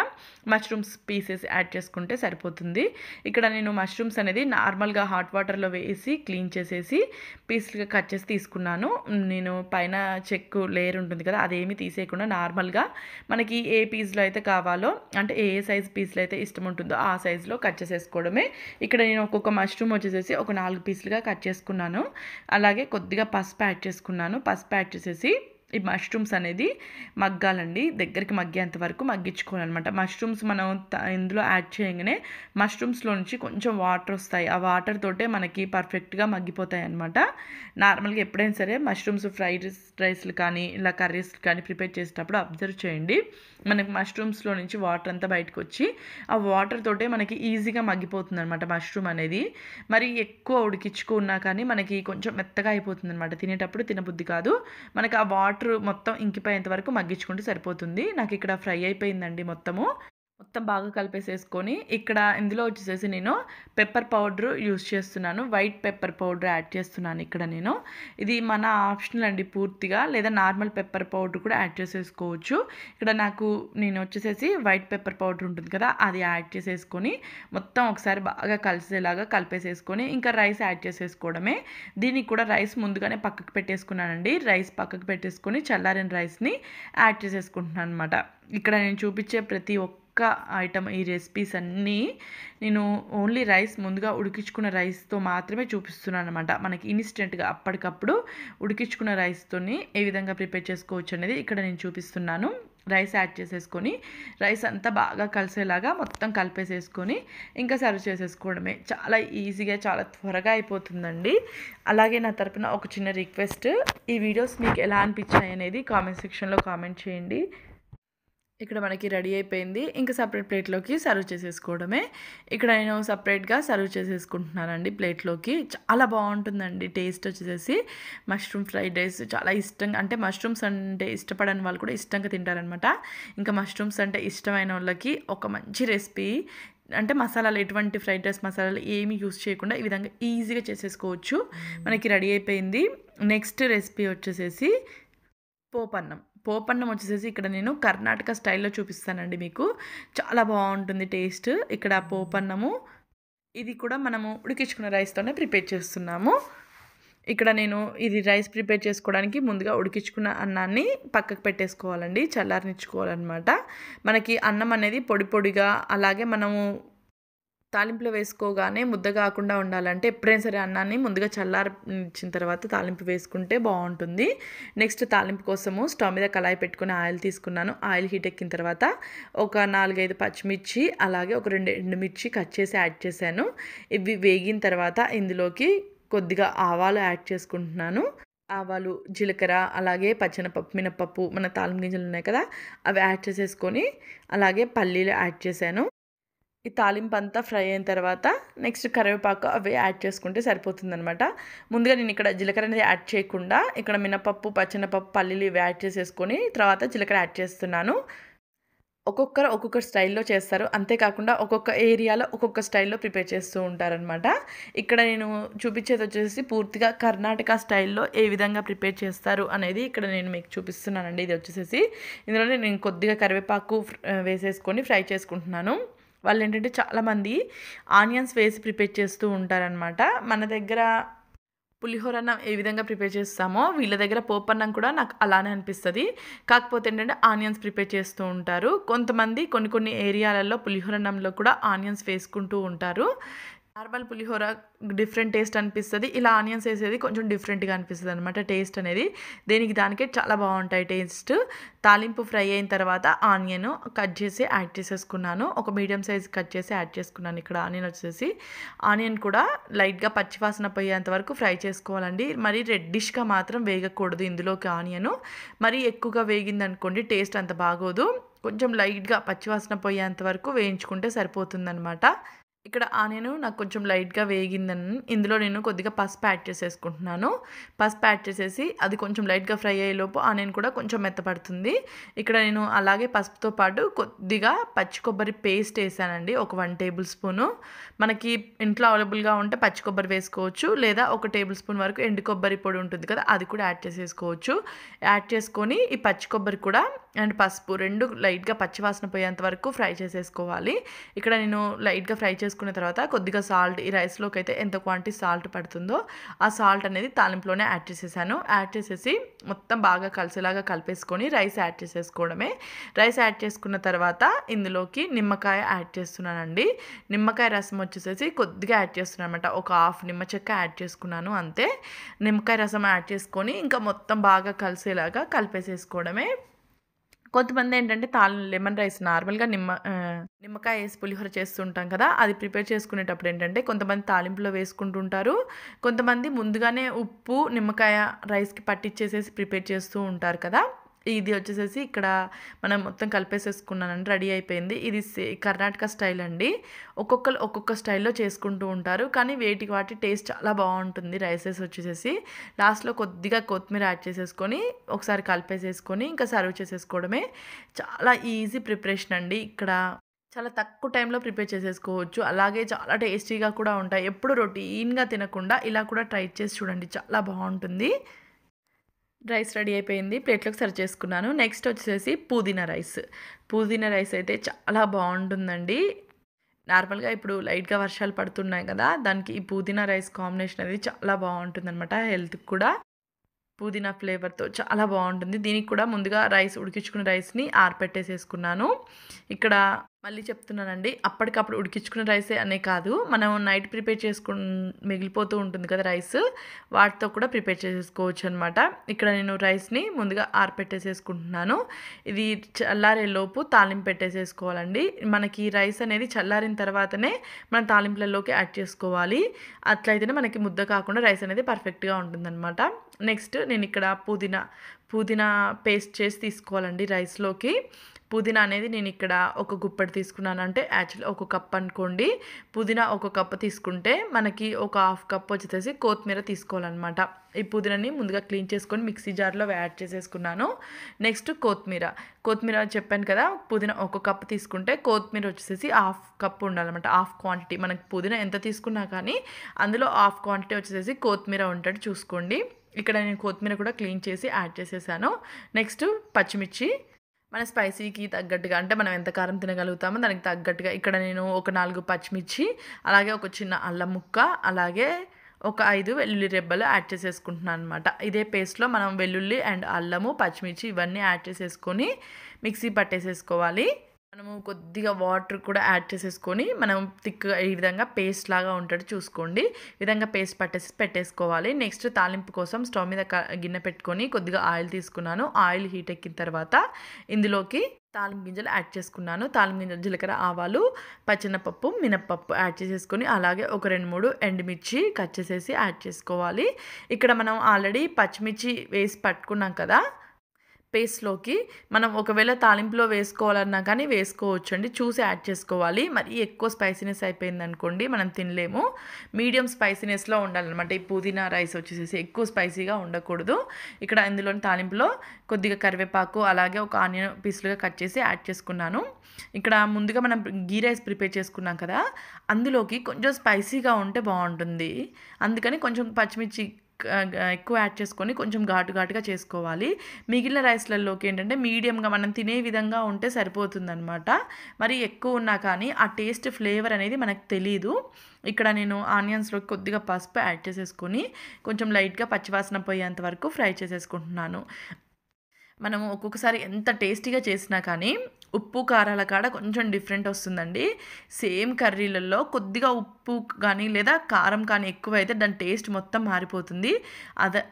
మష్రూమ్స్ పీసెస్ యాడ్ చేసుకుంటే సరిపోతుంది. ఇక్కడ నేను మష్రూమ్స్ అనేది నార్మల్గా హాట్ వాటర్లో వేసి క్లీన్ చేసేసి పీసులుగా కట్ చేసి తీసుకున్నాను. నేను పైన చెక్కు లేయర్ ఉంటుంది కదా, అదేమి తీసేయకుండా నార్మల్గా మనకి ఏ పీస్లో అయితే కావాలో, అంటే ఏ సైజ్ పీస్లో అయితే ఇష్టం ఉంటుందో ఆ సైజులో కట్ చేసేసుకోవడమే. ఇక్కడ నేను ఒక్కొక్క మష్రూమ్ వచ్చేసి ఒక 4 పీసులుగా కట్ చేసుకున్నాను. అలాగే కొద్దిగా పసుపు యాడ్ చేసుకున్నాను. పసుపు యాడ్ చేసేసి ఈ మష్రూమ్స్ అనేది మగ్గాలండి. దగ్గరికి మగ్గేంత వరకు మగ్గించుకోవాలన్నమాట. మష్రూమ్స్ మనం ఇందులో యాడ్ చేయగానే మష్రూమ్స్లో నుంచి కొంచెం వాటర్ వస్తాయి. ఆ వాటర్ తోటే మనకి పర్ఫెక్ట్గా మగ్గిపోతాయి అన్నమాట. నార్మల్గా ఎప్పుడైనా సరే మష్రూమ్స్ ఫ్రైడ్ రైస్లు కానీ ఇలా కర్రీస్ కానీ ప్రిపేర్ చేసేటప్పుడు అబ్జర్వ్ చేయండి. మనకి మష్రూమ్స్లో నుంచి వాటర్ అంతా బయటకు వచ్చి ఆ వాటర్ తోటే మనకి ఈజీగా మగ్గిపోతుంది అనమాట మష్రూమ్ అనేది. మరి ఎక్కువ ఉడికించుకున్నా కానీ మనకి కొంచెం మెత్తగా అయిపోతుంది అనమాట. తినేటప్పుడు తినబుద్ధి కాదు. మనకి ఆ వాటర్ మొత్తం ఇంకిపోయేంత వరకు మగ్గించుకుంటే సరిపోతుంది. నాకు ఇక్కడ ఫ్రై అయిపోయిందండి. మొత్తం బాగా కలిపేసేసుకొని ఇక్కడ ఇందులో వచ్చేసి నేను పెప్పర్ పౌడర్ యూస్ చేస్తున్నాను. వైట్ పెప్పర్ పౌడర్ యాడ్ చేస్తున్నాను ఇక్కడ నేను. ఇది మన ఆప్షనల్ అండి పూర్తిగా, లేదా నార్మల్ పెప్పర్ పౌడర్ కూడా యాడ్ చేసేసుకోవచ్చు. ఇక్కడ నేను వచ్చేసి వైట్ పెప్పర్ పౌడర్ ఉంటుంది కదా, అది యాడ్ చేసేసుకొని మొత్తం ఒకసారి బాగా కలిసేలాగా కలిపేసేసుకొని ఇంకా రైస్ యాడ్ చేసేసుకోవడమే. దీనికి కూడా రైస్ ముందుగానే పక్కకు పెట్టేసుకున్నానండి. రైస్ పక్కకు పెట్టేసుకొని చల్లారిన రైస్ని యాడ్ చేసేసుకుంటున్నాను అనమాట. ఇక్కడ నేను చూపించే ప్రతి ఒక్క ఐటమ్, ఈ రెసిపీస్ అన్నీ నేను ఓన్లీ రైస్ ముందుగా ఉడికించుకున్న రైస్తో మాత్రమే చూపిస్తున్నాను అనమాట. మనకి ఇన్స్టెంట్గా అప్పటికప్పుడు ఉడికించుకున్న రైస్తోని ఏ విధంగా ప్రిపేర్ చేసుకోవచ్చు అనేది ఇక్కడ నేను చూపిస్తున్నాను. రైస్ యాడ్ చేసేసుకొని రైస్ అంతా బాగా కలిసేలాగా మొత్తం కలిపేసేసుకొని ఇంకా సర్వ్ చేసేసుకోవడమే. చాలా ఈజీగా చాలా త్వరగా అయిపోతుందండి. అలాగే నా తరపున ఒక చిన్న రిక్వెస్ట్, ఈ వీడియోస్ మీకు ఎలా అనిపించాయి అనేది కామెంట్ సెక్షన్లో కామెంట్ చేయండి. ఇక్కడ మనకి రెడీ అయిపోయింది. ఇంకా సపరేట్ ప్లేట్లోకి సర్వ్ చేసేసుకోవడమే. ఇక్కడ నేను సపరేట్గా సర్వ్ చేసేసుకుంటున్నానండి ప్లేట్లోకి. చాలా బాగుంటుందండి టేస్ట్ వచ్చేసి. మష్రూమ్ ఫ్రైడ్ రైస్ చాలా ఇష్టంగా, అంటే మష్రూమ్స్ అంటే ఇష్టపడని వాళ్ళు కూడా ఇష్టంగా తింటారనమాట. ఇంకా మష్రూమ్స్ అంటే ఇష్టమైన వాళ్ళకి ఒక మంచి రెసిపీ. అంటే మసాలాలు ఎటువంటి ఫ్రైడ్ రైస్ మసాలాలు ఏమి యూస్ చేయకుండా ఈ విధంగా ఈజీగా చేసేసుకోవచ్చు. మనకి రెడీ అయిపోయింది. నెక్స్ట్ రెసిపీ వచ్చేసి పోపన్నం వచ్చేసి ఇక్కడ నేను కర్ణాటక స్టైల్లో చూపిస్తానండి మీకు. చాలా బాగుంటుంది టేస్ట్. ఇక్కడ పోపన్నము ఇది కూడా మనము ఉడికించుకున్న రైస్తోనే ప్రిపేర్ చేస్తున్నాము. ఇక్కడ నేను ఇది రైస్ ప్రిపేర్ చేసుకోవడానికి ముందుగా ఉడికించుకున్న అన్నాన్ని పక్కకు పెట్టేసుకోవాలండి, చల్లారనిచ్చుకోవాలన్నమాట. మనకి అన్నం అనేది పొడి పొడిగా అలాగే మనము తాలింపులో వేసుకోగానే ముద్ద కాకుండా ఉండాలంటే ఎప్పుడైనా సరే అన్నాన్ని ముందుగా చల్లారనిచ్చిన తర్వాత తాలింపు వేసుకుంటే బాగుంటుంది. నెక్స్ట్ తాలింపు కోసము స్టవ్ మీద కళాయి పెట్టుకుని ఆయిల్ తీసుకున్నాను. ఆయిల్ హీట్ ఎక్కిన తర్వాత ఒక 4-5 పచ్చిమిర్చి అలాగే ఒక 2 ఎండుమిర్చి కట్ చేసి యాడ్ చేశాను. ఇవి వేగిన తర్వాత ఇందులోకి కొద్దిగా ఆవాలు యాడ్ చేసుకుంటున్నాను. ఆవాలు, జీలకర్ర అలాగే పచ్చెనపప్పు, మినపప్పు, మన తాలింపు గింజలు ఉన్నాయి కదా, అవి యాడ్ చేసేసుకొని అలాగే పల్లీలు యాడ్ చేశాను. ఈ తాలింపు అంతా ఫ్రై అయిన తర్వాత నెక్స్ట్ కరివేపాకు అవి యాడ్ చేసుకుంటే సరిపోతుందనమాట. ముందుగా నేను ఇక్కడ జీలకర్ర అనేది యాడ్ చేయకుండా ఇక్కడ మినపప్పు, పచ్చెనపప్పు, పల్లీలు ఇవి యాడ్ చేసేసుకొని తర్వాత జీలకర్ర యాడ్ చేస్తున్నాను. ఒక్కొక్కరు ఒక్కొక్క స్టైల్లో చేస్తారు, అంతేకాకుండా ఒక్కొక్క ఏరియాలో ఒక్కొక్క స్టైల్లో ప్రిపేర్ చేస్తూ ఉంటారనమాట. ఇక్కడ నేను చూపించేది వచ్చేసి పూర్తిగా కర్ణాటక స్టైల్లో ఏ విధంగా ప్రిపేర్ చేస్తారు అనేది ఇక్కడ నేను మీకు చూపిస్తున్నానండి. ఇది వచ్చేసి ఇందులో నేను కొద్దిగా కరివేపాకు వేసేసుకొని ఫ్రై చేసుకుంటున్నాను. వాళ్ళు ఏంటంటే చాలామంది ఆనియన్స్ వేసి ప్రిపేర్ చేస్తూ ఉంటారనమాట. మన దగ్గర పులిహోర అన్నం ఏ విధంగా ప్రిపేర్ చేస్తామో వీళ్ళ దగ్గర పోపన్నం కూడా నాకు అలానే అనిపిస్తుంది. కాకపోతే ఏంటంటే ఆనియన్స్ ప్రిపేర్ చేస్తూ ఉంటారు. కొంతమంది కొన్ని ఏరియాలలో పులిహోర అన్నంలో కూడా ఆనియన్స్ వేసుకుంటూ ఉంటారు. నార్మల్ పులిహోర డిఫరెంట్ టేస్ట్ అనిపిస్తుంది, ఇలా ఆనియన్స్ వేసేది కొంచెం డిఫరెంట్గా అనిపిస్తుంది అనమాట. టేస్ట్ అనేది దేనికి దానికే చాలా బాగుంటాయి టేస్ట్. తాలింపు ఫ్రై అయిన తర్వాత ఆనియన్ కట్ చేసి యాడ్ చేసేసుకున్నాను. ఒక మీడియం సైజ్ కట్ చేసి యాడ్ చేసుకున్నాను. ఇక్కడ ఆనియన్ వచ్చేసి ఆనియన్ కూడా లైట్గా పచ్చివాసన పోయేంత వరకు ఫ్రై చేసుకోవాలండి. మరి రెడ్డిష్గా మాత్రం వేగకూడదు ఇందులోకి ఆనియన్. మరి ఎక్కువగా వేగిందనుకోండి టేస్ట్ అంత బాగోదు. కొంచెం లైట్గా పచ్చివాసన పోయేంత వరకు వేయించుకుంటే సరిపోతుందన్నమాట. ఇక్కడ ఆనియన్ నాకు కొంచెం లైట్గా వేగిందని ఇందులో నేను కొద్దిగా పసుపు యాడ్ చేసేసుకుంటున్నాను. పసుపు యాడ్ చేసేసి అది కొంచెం లైట్గా ఫ్రై అయ్యేలోపు ఆనియన్ కూడా కొంచెం మెత్తపడుతుంది. ఇక్కడ నేను అలాగే పసుపుతో పాటు కొద్దిగా పచ్చి కొబ్బరి పేస్ట్ వేసానండి, ఒక 1 టేబుల్ స్పూను. మనకి ఇంట్లో అవైలబుల్గా ఉంటే పచ్చి కొబ్బరి వేసుకోవచ్చు, లేదా 1 టేబుల్ స్పూన్ వరకు ఎండు కొబ్బరి పొడి ఉంటుంది కదా, అది కూడా యాడ్ చేసేసుకోవచ్చు. యాడ్ చేసుకొని ఈ పచ్చి కొబ్బరి కూడా అండ్ పసుపు 2 లైట్గా పచ్చివాసన పోయేంత వరకు ఫ్రై చేసేసుకోవాలి. ఇక్కడ నేను లైట్గా ఫ్రై చేసుకున్న తర్వాత కొద్దిగా సాల్ట్, ఈ రైస్లోకి అయితే ఎంత క్వాంటిటీ సాల్ట్ పడుతుందో ఆ సాల్ట్ అనేది తాలింపులోనే యాడ్ చేసేసాను. యాడ్ చేసేసి మొత్తం బాగా కలిసేలాగా కలిపేసుకొని రైస్ యాడ్ చేసేసుకోవడమే. రైస్ యాడ్ చేసుకున్న తర్వాత ఇందులోకి నిమ్మకాయ యాడ్ చేస్తున్నానండి. నిమ్మకాయ రసం వచ్చేసేసి కొద్దిగా యాడ్ చేస్తున్నాను అనమాట. ఒక 1/2 నిమ్మ చెక్క యాడ్ చేసుకున్నాను అంతే. నిమ్మకాయ రసం యాడ్ చేసుకొని ఇంకా మొత్తం బాగా కలిసేలాగా కలిపేసేసుకోవడమే. కొంతమంది ఏంటంటే లెమన్ రైస్ నార్మల్గా నిమ్మకాయ వేసి పులిహోర చేస్తుంటాం కదా, అది ప్రిపేర్ చేసుకునేటప్పుడు ఏంటంటే కొంతమంది తాలింపులో వేసుకుంటుంటారు, కొంతమంది ముందుగానే ఉప్పు నిమ్మకాయ రైస్కి పట్టించేసేసి ప్రిపేర్ చేస్తూ ఉంటారు కదా. ఇది వచ్చేసేసి ఇక్కడ మనం మొత్తం కలిపేసేసుకున్నానండి, రెడీ అయిపోయింది. ఇది కర్ణాటక స్టైల్ అండి. ఒక్కొక్కరు ఒక్కొక్క స్టైల్లో చేసుకుంటూ ఉంటారు, కానీ వాటి టేస్ట్ చాలా బాగుంటుంది. రైసెస్ వచ్చేసేసి లాస్ట్లో కొద్దిగా కొత్తిమీర యాడ్ చేసేసుకొని ఒకసారి కలిపేసేసుకొని ఇంకా సర్వ్ చేసేసుకోవడమే. చాలా ఈజీ ప్రిపరేషన్ అండి. ఇక్కడ చాలా తక్కువ టైంలో ప్రిపేర్ చేసేసుకోవచ్చు, అలాగే చాలా టేస్టీగా కూడా ఉంటాయి. ఎప్పుడు రొటీన్గా తినకుండా ఇలా కూడా ట్రై చేసి చూడండి, చాలా బాగుంటుంది. రైస్ రెడీ అయిపోయింది, ప్లేట్లోకి సర్వ్ చేసుకున్నాను. నెక్స్ట్ వచ్చేసి పుదీనా రైస్. పుదీనా రైస్ అయితే చాలా బాగుంటుందండి. నార్మల్గా ఇప్పుడు లైట్గా వర్షాలు పడుతున్నాయి కదా, దానికి ఈ పుదీనా రైస్ కాంబినేషన్ అనేది చాలా బాగుంటుందన్నమాట. హెల్త్కి కూడా పుదీనా ఫ్లేవర్తో చాలా బాగుంటుంది. దీనికి కూడా ముందుగా ఉడికించుకున్న రైస్ని ఆరపెట్టేసేసుకున్నాను. ఇక్కడ మళ్ళీ చెప్తున్నానండి, అప్పటికప్పుడు ఉడికించుకున్న రైసే అనే కాదు, మనం నైట్ ప్రిపేర్ మిగిలిపోతూ ఉంటుంది కదా రైస్, వాటితో కూడా ప్రిపేర్ చేసేసుకోవచ్చు అనమాట. ఇక్కడ నేను రైస్ని ముందుగా ఆరపెట్టేసేసుకుంటున్నాను. ఇది చల్లారేలోపు తాలింపు పెట్టేసేసుకోవాలండి. మనకి రైస్ అనేది చల్లారిన తర్వాతనే మనం తాలింపులలోకి యాడ్ చేసుకోవాలి. అట్లయితేనే మనకి ముద్ద కాకుండా రైస్ అనేది పర్ఫెక్ట్గా ఉంటుందన్నమాట. నెక్స్ట్ నేను ఇక్కడ పుదీనా పేస్ట్ చేసి తీసుకోవాలండి రైస్లోకి. పుదీనా అనేది నేను ఇక్కడ ఒక గుప్పెడు తీసుకున్నాను, అంటే యాక్చువల్లీ ఒక కప్ అనుకోండి. పుదీనా ఒక కప్ తీసుకుంటే మనకి ఒక 1/2 కప్ వచ్చేసి కొత్తిమీర తీసుకోవాలన్నమాట. ఈ పుదీనాని ముందుగా క్లీన్ చేసుకొని మిక్సీ జార్లో యాడ్ చేసేసుకున్నాను. నెక్స్ట్ కొత్తిమీర చెప్పాను కదా, పుదీనా ఒక కప్ తీసుకుంటే కొత్తిమీర వచ్చేసి 1/2 కప్ ఉండాలన్నమాట. 1/2 క్వాంటిటీ మనకి పుదీనా ఎంత తీసుకున్నా కానీ అందులో 1/2 క్వాంటిటీ వచ్చేసి కొత్తిమీర ఉంటాడు చూసుకోండి. ఇక్కడ నేను కొత్తిమీర కూడా క్లీన్ చేసి యాడ్ చేసేసాను. నెక్స్ట్ పచ్చిమిర్చి మన స్పైసీకి తగ్గట్టుగా, అంటే మనం ఎంత కారం తినగలుగుతామో దానికి తగ్గట్టుగా ఇక్కడ నేను ఒక 4 పచ్చిమిర్చి, అలాగే ఒక చిన్న అల్లం ముక్క, అలాగే ఒక 5 వెల్లుల్లి రెబ్బలు యాడ్ చేసేసుకుంటున్నాను అనమాట. ఇదే పేస్ట్‌లో మనం వెల్లుల్లి అండ్ అల్లము, పచ్చిమిర్చి ఇవన్నీ యాడ్ చేసేసుకొని మిక్సీ పట్టేసేసుకోవాలి. మనము కొద్దిగా వాటర్ కూడా యాడ్ చేసేసుకొని మనం థిక్‌గా ఈ విధంగా పేస్ట్ లాగా ఉంటట్టు చూసుకోండి. ఈ విధంగా పేస్ట్ పెట్టేసుకోవాలి. నెక్స్ట్ తాలింపు కోసం స్టవ్ మీద గిన్నె పెట్టుకొని కొద్దిగా ఆయిల్ తీసుకున్నాను. ఆయిల్ హీట్ ఎక్కిన తర్వాత ఇందులోకి తాలింపు గింజలు యాడ్ చేసుకున్నాను. తాలింపు గింజలు, జీలకర్ర, ఆవాలు, పచ్చెనపప్పు, మినప్పప్పు యాడ్ చేసేసుకొని అలాగే ఒక 2, 3 ఎండుమిర్చి కట్ చేసేసి యాడ్ చేసుకోవాలి. ఇక్కడ మనం ఆల్రెడీ పచ్చిమిర్చి వేసి పట్టుకున్నాం కదా పేస్ట్‌లోకి. మనం ఒకవేళ తాలింపులో వేసుకోవాలన్నా కానీ వేసుకోవచ్చండి. చూసి యాడ్ చేసుకోవాలి. మరి ఎక్కువ స్పైసీనెస్ అయిపోయిందనుకోండి మనం తినలేము. మీడియం స్పైసీనెస్‌లో ఉండాలన్నమాట. ఈ పుదీనా రైస్ వచ్చేసేసి ఎక్కువ స్పైసీగా ఉండకూడదు. ఇక్కడ ఇందులోని తాలింపులో కొద్దిగా కరివేపాకు అలాగే ఒక ఆనియన్ పీసులుగా కట్ చేసి యాడ్ చేసుకున్నాను. ఇక్కడ ముందుగా మనం గీ రైస్ ప్రిపేర్ చేసుకున్నాం కదా, అందులోకి కొంచెం స్పైసీగా ఉంటే బాగుంటుంది. అందుకని కొంచెం పచ్చిమిర్చి ఎక్కువ యాడ్ చేసుకొని కొంచెం ఘాటుగా చేసుకోవాలి. మిగిలిన రైస్లలోకి ఏంటంటే మీడియంగా మనం తినే విధంగా ఉంటే సరిపోతుందన్నమాట. మరి ఎక్కువ ఉన్నా కానీ ఆ టేస్ట్ ఫ్లేవర్ అనేది మనకు తెలీదు. ఇక్కడ నేను ఆనియన్స్లో కొద్దిగా పసుపు యాడ్ చేసేసుకొని కొంచెం లైట్గా పచ్చివాసన పోయేంత వరకు ఫ్రై చేసేసుకుంటున్నాను. మనము ఒక్కొక్కసారి ఎంత టేస్టీగా చేసినా కానీ ఉప్పు కారాల కాడ కొంచెం డిఫరెంట్ వస్తుందండి. సేమ్ కర్రీలలో కొద్దిగా ఉప్పు కానీ లేదా కారం కానీ ఎక్కువైతే దాని టేస్ట్ మొత్తం మారిపోతుంది.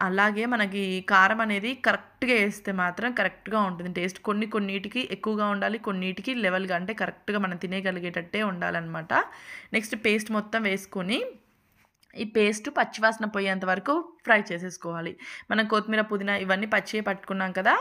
అలాగే మనకి కారం అనేది కరెక్ట్గా వేస్తే మాత్రం కరెక్ట్గా ఉంటుంది టేస్ట్. కొన్నిటికి ఎక్కువగా ఉండాలి, కొన్నిటికి లెవెల్గా అంటే కరెక్ట్గా మనం తినేయగలిగేటట్టే ఉండాలన్నమాట. నెక్స్ట్ పేస్ట్ మొత్తం వేసుకొని ఈ పేస్ట్ పచ్చివాసన పోయేంత వరకు ఫ్రై చేసేసుకోవాలి. మనం కొత్తిమీర, పుదీనా ఇవన్నీ పచ్చివే పట్టుకున్నాం కదా,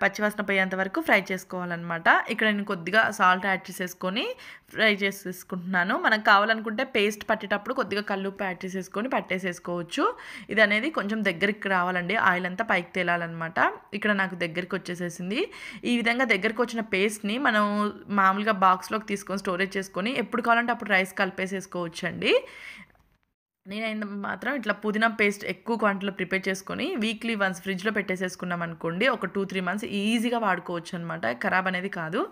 పచ్చివాసన పోయేంత వరకు ఫ్రై చేసుకోవాలన్నమాట. ఇక్కడ నేను కొద్దిగా సాల్ట్ యాడ్ చేసేసుకొని ఫ్రై చేసేసుకుంటున్నాను. మనకు కావాలనుకుంటే పేస్ట్ పట్టేటప్పుడు కొద్దిగా కల్లుప్పు యాడ్ చేసేసుకొని పట్టేసేసుకోవచ్చు. ఇది అనేది కొంచెం దగ్గరికి రావాలండి, ఆయిల్ అంతా పైకి తేలాలన్నమాట. ఇక్కడ నాకు దగ్గరికి వచ్చేసేసింది. ఈ విధంగా దగ్గరికి వచ్చిన పేస్ట్ని మనం మామూలుగా బాక్స్లోకి తీసుకొని స్టోరేజ్ చేసుకొని ఎప్పుడు కావాలంటే అప్పుడు రైస్ కలిపేసేసుకోవచ్చు అండి. నేనైతే మాత్రం ఇట్లా పుదీనా పేస్ట్ ఎక్కువ క్వాంటిటీలో ప్రిపేర్ చేసుకొని వీక్లీ వన్స్ ఫ్రిడ్జ్లో పెట్టేసేసుకున్నాం అనుకోండి, ఒక 2-3 మంత్స్ ఈజీగా వాడుకోవచ్చు అనమాట. ఖరాబ్ అనేది కాదు.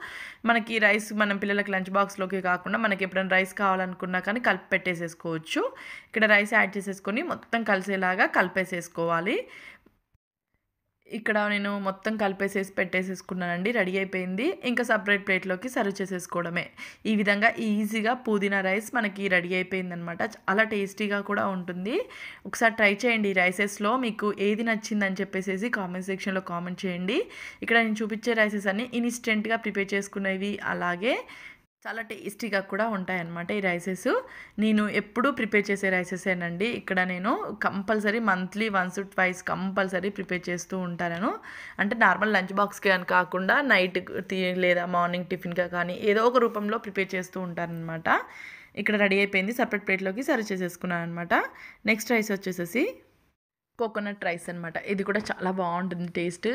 మనకి రైస్ మనం పిల్లలకి లంచ్ బాక్స్లోకి కాకుండా మనకి ఎప్పుడైనా రైస్ కావాలనుకున్నా కానీ కలిపి పెట్టేసేసుకోవచ్చు. ఇక్కడ రైస్ యాడ్ చేసేసుకొని మొత్తం కలిసేలాగా కలిపేసేసుకోవాలి. ఇక్కడ నేను మొత్తం కలిపేసేసి పెట్టేసేసుకున్నానండి. రెడీ అయిపోయింది. ఇంకా సపరేట్ ప్లేట్లోకి సర్వ్ చేసేసుకోవడమే. ఈ విధంగా ఈజీగా పుదీనా రైస్ మనకి రెడీ అయిపోయిందనమాట. చాలా టేస్టీగా కూడా ఉంటుంది. ఒకసారి ట్రై చేయండి. ఈ రైసెస్లో మీకు ఏది నచ్చిందని చెప్పేసి కామెంట్ సెక్షన్లో కామెంట్ చేయండి. ఇక్కడ నేను చూపించే రైసెస్ అన్నీ ఇన్స్టెంట్గా ప్రిపేర్ చేసుకునేవి, అలాగే చాలా టేస్టీగా కూడా ఉంటాయన్నమాట ఈ రైసెస్. నేను ఎప్పుడూ ప్రిపేర్ చేసే రైసెసేనండి. ఇక్కడ నేను compulsory monthly once twice compulsory prepare చేస్తూ ఉంటాను. అంటే నార్మల్ లంచ్ బాక్స్కి అని కాకుండా నైట్ లేదా మార్నింగ్ టిఫిన్గా కానీ ఏదో ఒక రూపంలో ప్రిపేర్ చేస్తూ ఉంటానన్నమాట. ఇక్కడ రెడీ అయిపోయింది. సపరేట్ ప్లేట్లోకి సర్వ్ చేసేసుకున్నాను అనమాట. నెక్స్ట్ రైస్ వచ్చేసేసి కోకోనట్ రైస్ అనమాట. ఇది కూడా చాలా బాగుంటుంది టేస్ట్.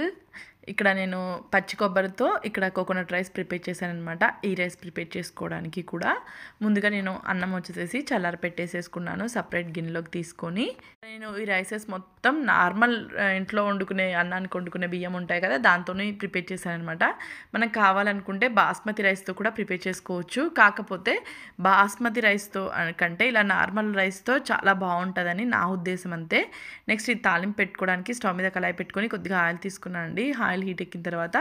ఇక్కడ నేను పచ్చి కొబ్బరితో ఇక్కడ కోకోనట్ రైస్ ప్రిపేర్ చేశానమాట. ఈ రైస్ ప్రిపేర్ చేసుకోవడానికి కూడా ముందుగా నేను అన్నం వచ్చేసేసి చల్లారి పెట్టేసేసుకున్నాను సపరేట్ గిన్నెలోకి తీసుకొని. నేను ఈ రైసెస్ మొత్తం నార్మల్ ఇంట్లో వండుకునే అన్నానికి వండుకునే బియ్యం ఉంటాయి కదా, దాంతోనే ప్రిపేర్ చేశానమాట. మనకు కావాలనుకుంటే బాస్మతి రైస్తో కూడా ప్రిపేర్ చేసుకోవచ్చు. కాకపోతే బాస్మతి రైస్తో కంటే ఇలా నార్మల్ రైస్తో చాలా బాగుంటుందని నా ఉద్దేశం అంతే. నెక్స్ట్ ఈ తాలింపు పెట్టుకోవడానికి స్టవ్ మీద కళాయి పెట్టుకొని కొద్దిగా ఆయిల్ తీసుకున్నానండి. ఆయిల్ హీట్ ఎక్కిన తర్వాత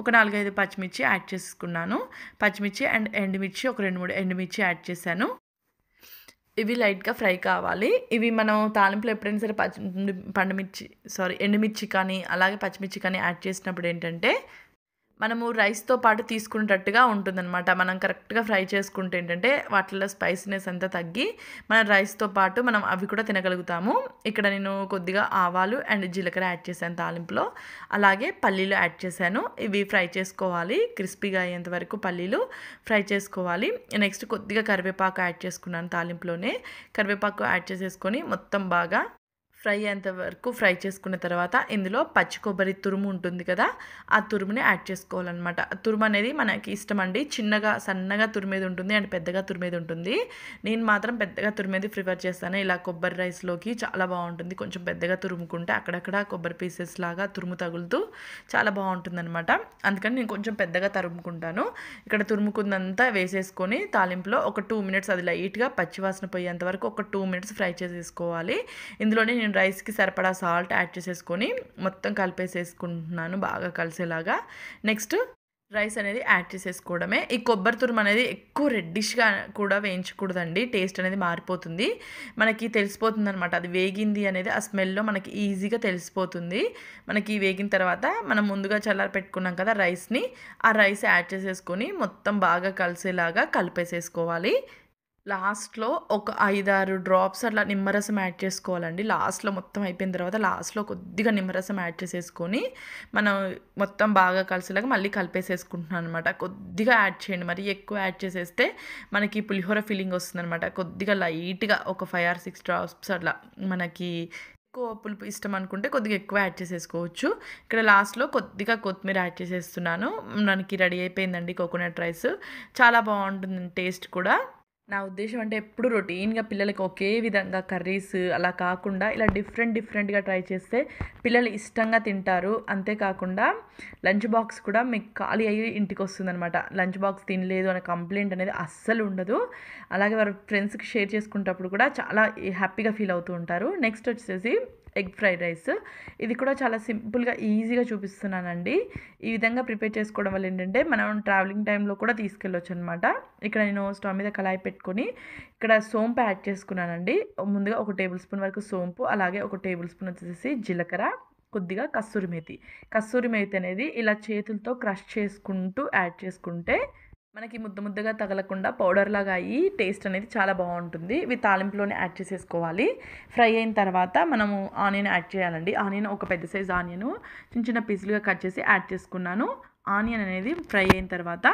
ఒక 4-5 పచ్చిమిర్చి యాడ్ చేసుకున్నాను. పచ్చిమిర్చి అండ్ ఎండుమిర్చి ఒక 2-3 ఎండుమిర్చి యాడ్ చేశాను. ఇవి లైట్గా ఫ్రై కావాలి. ఇవి మనం తాలింపులో ఎప్పుడైనా సరే ఎండుమిర్చి కానీ అలాగే పచ్చిమిర్చి కానీ యాడ్ చేసినప్పుడు ఏంటంటే మనము రైస్తో పాటు తీసుకునేటట్టుగా ఉంటుందన్నమాట. మనం కరెక్ట్గా ఫ్రై చేసుకుంటే ఏంటంటే వాటిల్లో స్పైసీనెస్ అంతా తగ్గి మన రైస్తో పాటు మనం అవి కూడా తినగలుగుతాము. ఇక్కడ నేను కొద్దిగా ఆవాలు అండ్ జీలకర్ర యాడ్ చేశాను తాలింపులో, అలాగే పల్లీలు యాడ్ చేశాను. ఇవి ఫ్రై చేసుకోవాలి, క్రిస్పీగా అయ్యేంత వరకు పల్లీలు ఫ్రై చేసుకోవాలి. నెక్స్ట్ కొద్దిగా కరివేపాకు యాడ్ చేసుకున్నాను తాలింపులోనే. కరివేపాకు యాడ్ చేసేసుకొని మొత్తం బాగా ఫ్రై అయ్యేంత వరకు ఫ్రై చేసుకున్న తర్వాత ఇందులో పచ్చి కొబ్బరి తురుము ఉంటుంది కదా, ఆ తురుముని యాడ్ చేసుకోవాలన్నమాట. తురుము అనేది మనకి ఇష్టం అండి, చిన్నగా సన్నగా తురిమేది ఉంటుంది అండ్ పెద్దగా తురిమేది ఉంటుంది. నేను మాత్రం పెద్దగా తురిమేది ప్రిఫర్ చేస్తాను. ఇలా కొబ్బరి రైస్లోకి చాలా బాగుంటుంది. కొంచెం పెద్దగా తురుముకుంటే అక్కడక్కడ కొబ్బరి పీసెస్ లాగా తురుము తగులుతూ చాలా బాగుంటుంది అనమాట. అందుకని నేను కొంచెం పెద్దగా తురుముకుంటాను. ఇక్కడ తురుముకుందంతా వేసేసుకొని తాలింపులో ఒక 2 మినిట్స్ అది లైట్గా పచ్చివాసన పోయేంత వరకు ఒక 2 మినిట్స్ ఫ్రై చేసేసుకోవాలి. ఇందులోనే నేను రైస్కి సరిపడా సాల్ట్ యాడ్ చేసేసుకొని మొత్తం కలిపేసేసుకుంటున్నాను బాగా కలిసేలాగా. నెక్స్ట్ రైస్ అనేది యాడ్ చేసేసుకోవడమే. ఈ కొబ్బరి తురుము అనేది ఎక్కువ రెడ్డిష్గా కూడా వేయించకూడదండి, టేస్ట్ అనేది మారిపోతుంది. మనకి తెలిసిపోతుంది అనమాట అది వేగింది అనేది, ఆ స్మెల్లో మనకి ఈజీగా తెలిసిపోతుంది. మనకి వేగిన తర్వాత మనం ముందుగా చల్లారి పెట్టుకున్నాం కదా రైస్ని, ఆ రైస్ యాడ్ చేసేసుకొని మొత్తం బాగా కలిసేలాగా కలిపేసేసుకోవాలి. లాస్ట్లో ఒక 5-6 డ్రాప్స్ అట్లా నిమ్మరసం యాడ్ చేసుకోవాలండి. లాస్ట్లో మొత్తం అయిపోయిన తర్వాత లాస్ట్లో కొద్దిగా నిమ్మరసం యాడ్ చేసేసుకొని మనం మొత్తం బాగా కలిసేలాగా మళ్ళీ కలిపేసేసుకుంటున్నాను అనమాట. కొద్దిగా యాడ్ చేయండి, మరి ఎక్కువ యాడ్ చేసేస్తే మనకి పులిహోర ఫీలింగ్ వస్తుందన్నమాట. కొద్దిగా లైట్గా ఒక 5 or 6 డ్రాప్స్ అట్లా, మనకి ఎక్కువ పులుపు ఇష్టం అనుకుంటే కొద్దిగా ఎక్కువ యాడ్ చేసేసుకోవచ్చు. ఇక్కడ లాస్ట్లో కొద్దిగా కొత్తిమీర యాడ్ చేసేస్తున్నాను. మనకి రెడీ అయిపోయిందండి కోకోనట్ రైస్. చాలా బాగుంటుంది టేస్ట్ కూడా. నా ఉద్దేశం అంటే ఎప్పుడు రొటీన్గా పిల్లలకి ఒకే విధంగా కర్రీస్ అలా కాకుండా ఇలా డిఫరెంట్గా ట్రై చేస్తే పిల్లలు ఇష్టంగా తింటారు. అంతేకాకుండా లంచ్ బాక్స్ కూడా మీకు ఖాళీ అయ్యి ఇంటికి వస్తుందన్నమాట. లంచ్ బాక్స్ తినలేదు అనే కంప్లైంట్ అనేది అస్సలు ఉండదు. అలాగే వారి ఫ్రెండ్స్కి షేర్ చేసుకునేటప్పుడు కూడా చాలా హ్యాపీగా ఫీల్ అవుతూ ఉంటారు. నెక్స్ట్ వచ్చేసి ఎగ్ ఫ్రైడ్ రైస్. ఇది కూడా చాలా సింపుల్గా ఈజీగా చూపిస్తున్నానండి. ఈ విధంగా ప్రిపేర్ చేసుకోవడం వల్ల ఏంటంటే మనం ట్రావెలింగ్ టైంలో కూడా తీసుకెళ్ళొచ్చు అనమాట. ఇక్కడ నేను స్టవ్ మీద కళాయి పెట్టుకొని ఇక్కడ సోంపు యాడ్ చేసుకున్నానండి. ముందుగా 1 టేబుల్ స్పూన్ వరకు సోంపు, అలాగే 1 టేబుల్ స్పూన్ వచ్చేసి జీలకర్ర, కొద్దిగా కస్తూరి మేతి అనేది ఇలా చేతులతో క్రష్ చేసుకుంటూ యాడ్ చేసుకుంటే మనకి ముద్దగా తగలకుండా పౌడర్ లాగా అయ్యి టేస్ట్ అనేది చాలా బాగుంటుంది. ఇవి తాలింపులోనే యాడ్ చేసేసుకోవాలి. ఫ్రై అయిన తర్వాత మనము ఆనియన్ యాడ్ చేయాలండి. ఆనియన్ ఒక పెద్ద సైజ్ ఆనియన్ చిన్న పీసులుగా కట్ చేసి యాడ్ చేసుకున్నాను. ఆనియన్ అనేది ఫ్రై అయిన తర్వాత